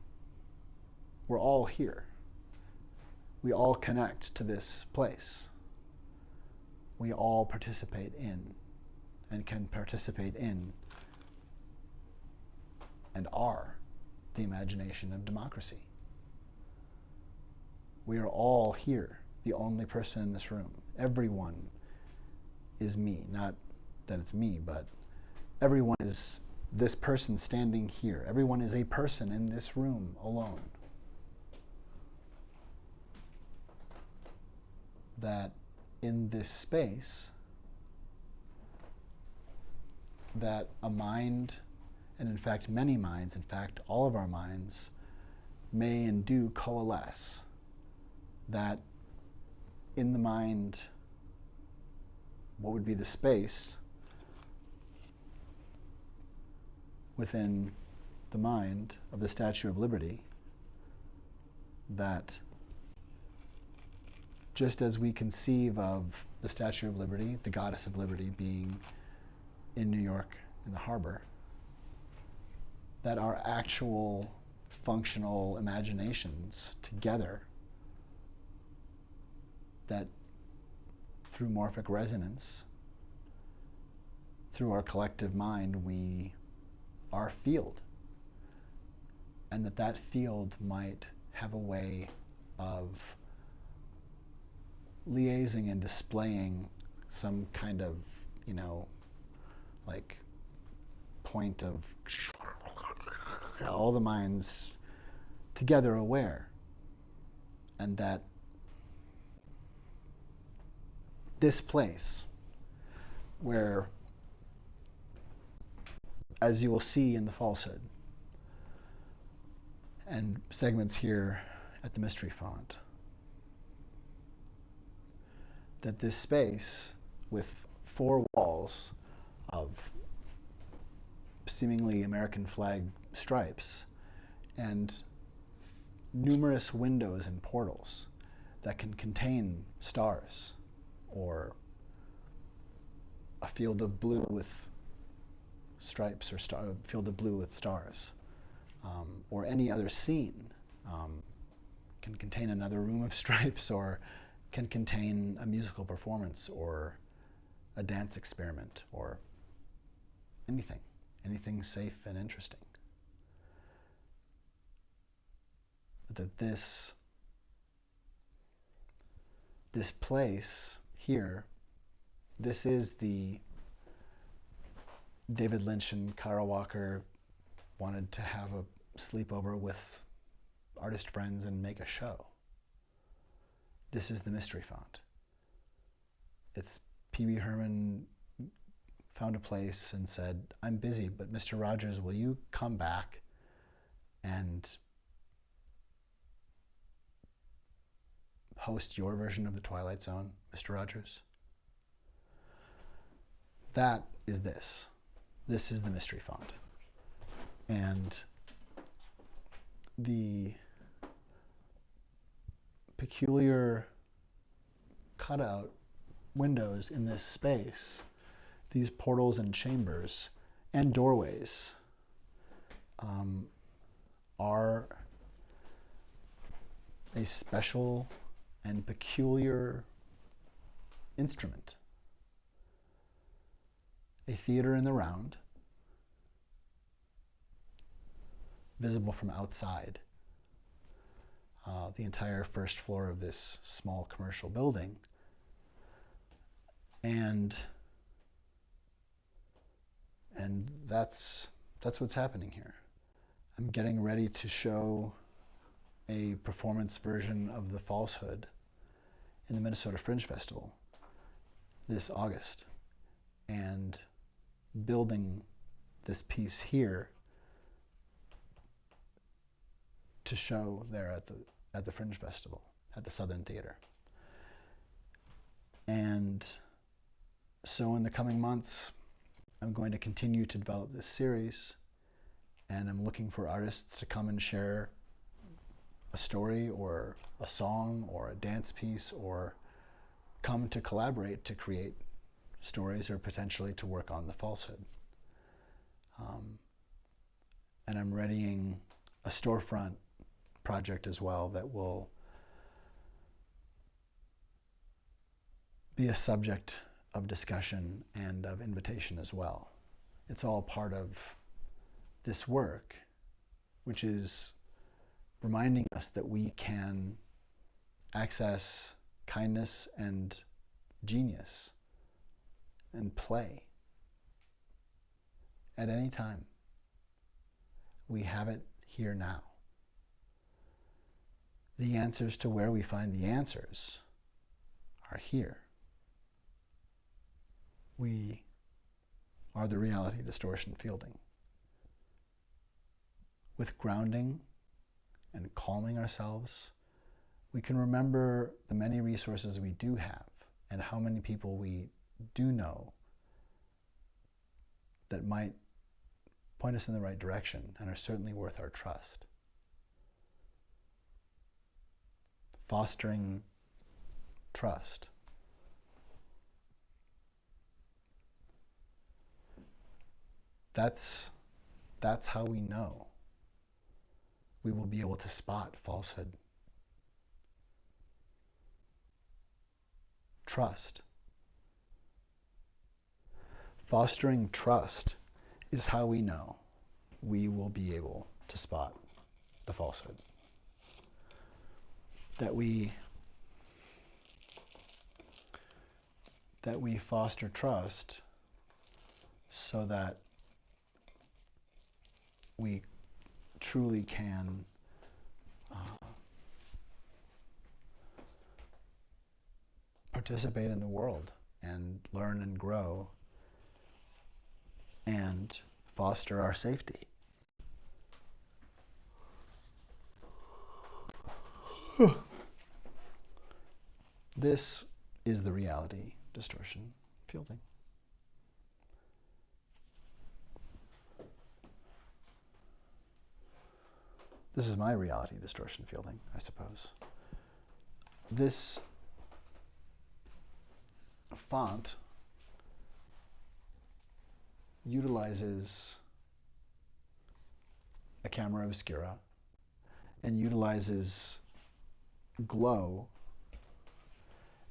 here. We all connect to this place. We all participate in and can participate in and are the imagination of democracy. We are all here, the only person in this room. Everyone is me. Not that it's me, but everyone is this person standing here. Everyone is a person in this room alone. That in this space, that a mind, and in fact many minds, in fact all of our minds, may and do coalesce. That in the mind, what would be the space within the mind of the Statue of Liberty that just as we conceive of the Statue of Liberty, the Goddess of Liberty, being in New York in the harbor, that our actual functional imaginations together, that through morphic resonance, through our collective mind, we are field. And that field might have a way of liaising and displaying some kind of, like point of all the minds together aware. And that this place where, as you will see in the falsehood, and segments here at the Mystery Font, that this space with 4 walls of seemingly American flag stripes and numerous windows and portals that can contain stars, or a field of blue with stripes, or a field of blue with stars, or any other scene, can contain another room of stripes, or can contain a musical performance, or a dance experiment, or anything safe and interesting. But that this place here, this is the David Lynch and Kara Walker wanted to have a sleepover with artist friends and make a show. This is the Mystery Font. It's Pee Wee Herman found a place and said, "I'm busy, but Mr. Rogers, will you come back and host your version of the Twilight Zone, Mr. Rogers?" That is this. This is the Mystery Font. And the peculiar cutout windows in this space, these portals and chambers and doorways, are a special and peculiar instrument. A theater in the round, visible from outside the entire first floor of this small commercial building. And that's what's happening here. I'm getting ready to show a performance version of The Falsehood in the Minnesota Fringe Festival this August, and building this piece here to show there at the Fringe Festival at the Southern Theater. And so in the coming months, I'm going to continue to develop this series, and I'm looking for artists to come and share a story or a song or a dance piece, or come to collaborate to create stories, or potentially to work on The Falsehood. And I'm readying a storefront project as well that will be a subject of discussion and of invitation as well. It's all part of this work, which is reminding us that we can access kindness and genius and play at any time. We have it here now. The answers to where we find the answers are here. We are the reality distortion fielding. With grounding and calming ourselves, we can remember the many resources we do have and how many people we do know that might point us in the right direction and are certainly worth our trust. Fostering trust. That's how we know we will be able to spot falsehood. Trust. Fostering trust is how we know we will be able to spot the falsehood. That we foster trust so that we truly can participate in the world and learn and grow and foster our safety. This is the reality distortion fielding. This is my reality distortion fielding, I suppose. This font utilizes a camera obscura and utilizes glow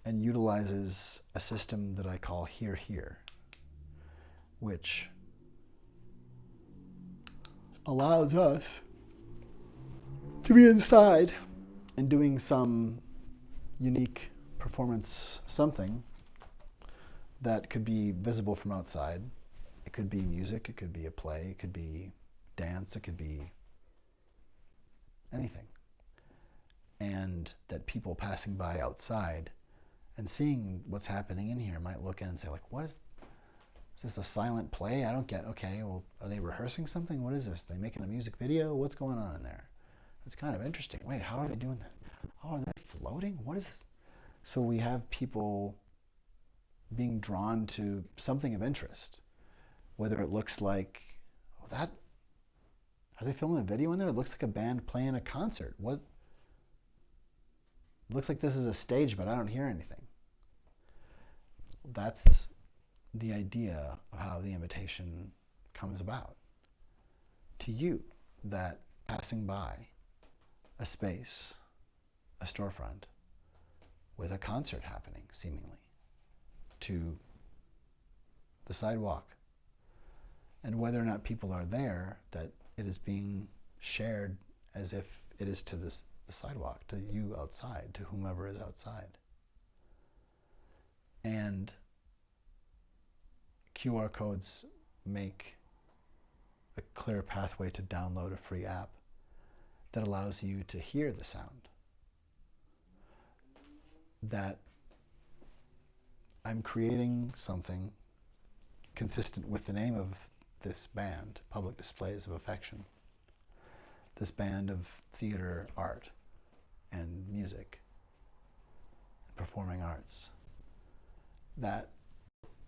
and utilizes a system that I call here, which allows us to be inside and doing some unique performance, something that could be visible from outside. It could be music, it could be a play, it could be dance, it could be anything. And that people passing by outside and seeing what's happening in here might look in and say, like, what is this a silent play? I don't get, okay, well, are they rehearsing something? What is this? Are they making a music video? What's going on in there? It's kind of interesting. Wait, how are they doing that? Oh, are they floating? What is... So we have people being drawn to something of interest, whether it looks like, oh, that, are they filming a video in there? It looks like a band playing a concert. What? It looks like this is a stage, but I don't hear anything. That's the idea of how the invitation comes about. To you, that passing by a space, a storefront, with a concert happening, seemingly, to the sidewalk, and whether or not people are there, that it is being shared as if it is to the sidewalk, to you outside, to whomever is outside. And QR codes make a clear pathway to download a free app that allows you to hear the sound. That I'm creating something consistent with the name of this band, Public Displays of Affection. This band of theater art and music, and performing arts. That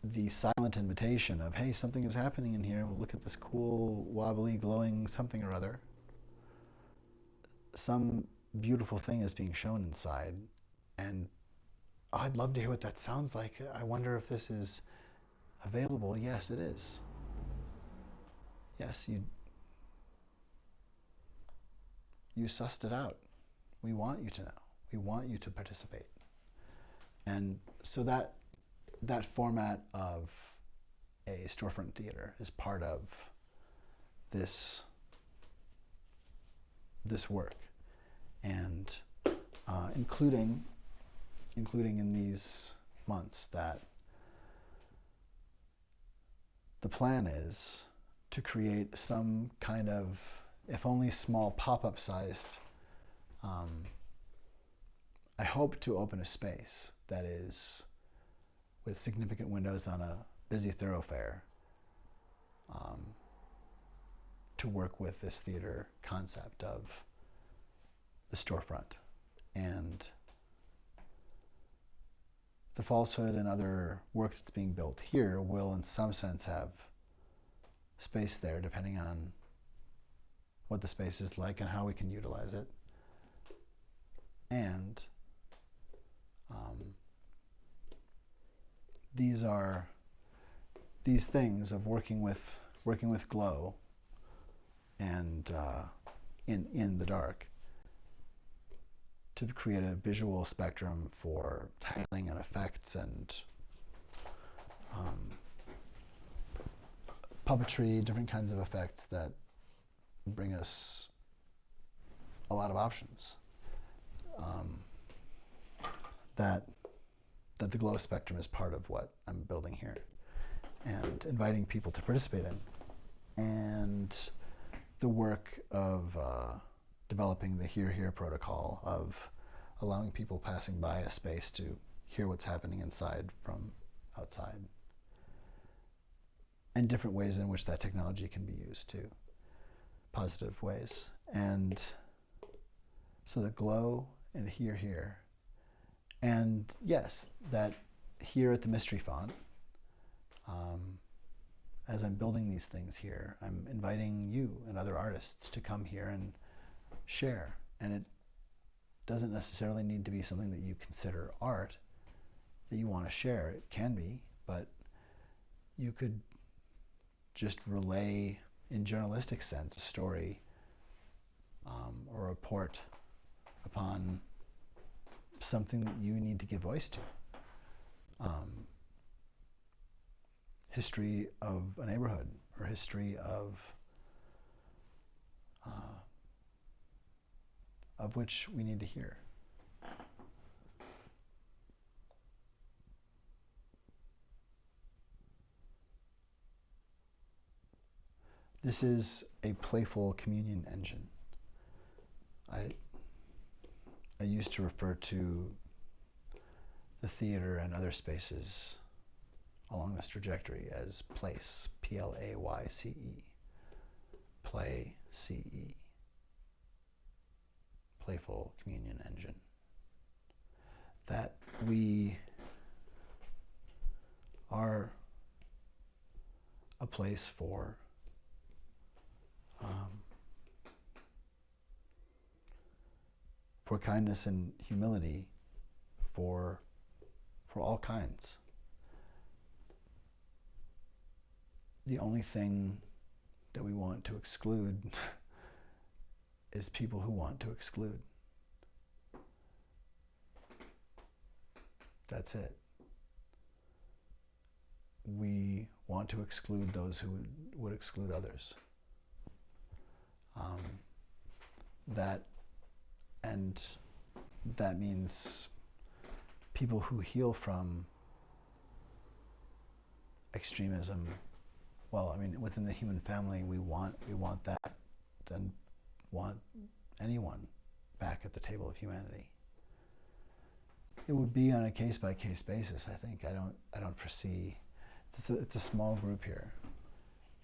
the silent invitation of, hey, something is happening in here, look at this cool, wobbly, glowing something or other. Some beautiful thing is being shown inside, and oh, I'd love to hear what that sounds like. I wonder if this is available. Yes, it is. Yes, you sussed it out. We want you to know. We want you to participate. And so that format of a storefront theater is part of this work, and including in these months, that the plan is to create some kind of, if only small, pop-up sized, I hope to open a space that is with significant windows on a busy thoroughfare, to work with this theater concept of the storefront. And the falsehood and other work that's being built here will in some sense have space there, depending on what the space is like and how we can utilize it. And these are these things of working with glow and in the dark to create a visual spectrum for tiling and effects and puppetry, different kinds of effects that bring us a lot of options. That the glow spectrum is part of what I'm building here and inviting people to participate in. And the work of developing the Hear Here protocol of allowing people passing by a space to hear what's happening inside from outside. And different ways in which that technology can be used too, positive ways. And so the glow and Hear Here. And yes, that here at the Mystery Font, as I'm building these things here, I'm inviting you and other artists to come here and share. And it doesn't necessarily need to be something that you consider art that you want to share. It can be, but you could just relay in journalistic sense a story or a report upon something that you need to give voice to. History of a neighborhood or history of which we need to hear. This is a playful communion engine. I used to refer to the theater and other spaces along this trajectory as place, P-L-A-Y-C-E, play, C-E, playful communion engine. That we are a place for kindness and humility for all kinds. The only thing that we want to exclude is people who want to exclude. That's it. We want to exclude those who would exclude others. That means people who heal from extremism. Well, I mean, within the human family, we want that, and want anyone back at the table of humanity. It would be on a case-by-case basis, I think. I don't foresee. It's a small group here.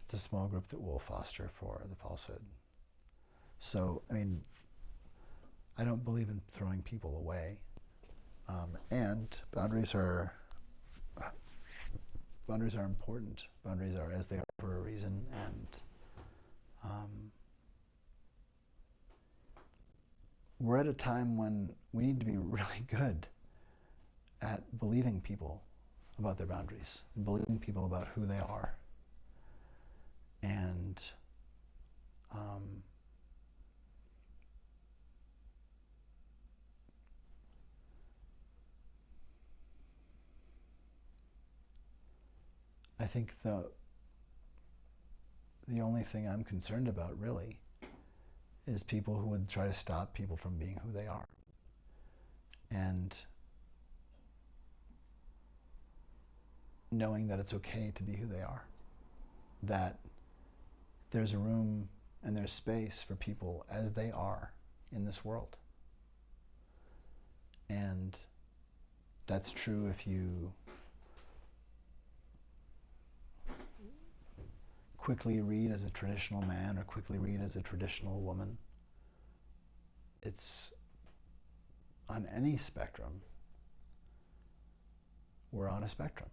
It's a small group that will foster for the falsehood. So, I mean, I don't believe in throwing people away. And boundaries are important. Boundaries are as they are for a reason, and we're at a time when we need to be really good at believing people about their boundaries and believing people about who they are. And I think the only thing I'm concerned about really is people who would try to stop people from being who they are. And knowing that it's okay to be who they are. That there's a room and there's space for people as they are in this world. And that's true if you quickly read as a traditional man or quickly read as a traditional woman. It's on any spectrum. We're on a spectrum.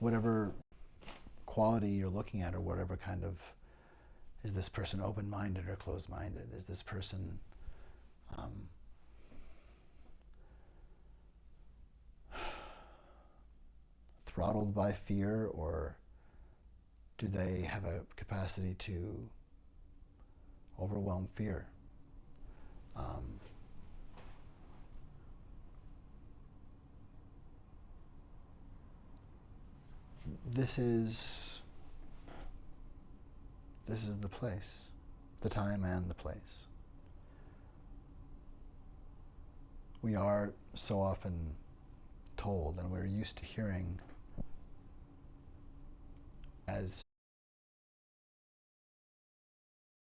Whatever quality you're looking at, or whatever kind of, is this person open-minded or closed-minded? Is this person throttled by fear, or do they have a capacity to overwhelm fear? This is the place, the time and the place. We are so often told, and we're used to hearing as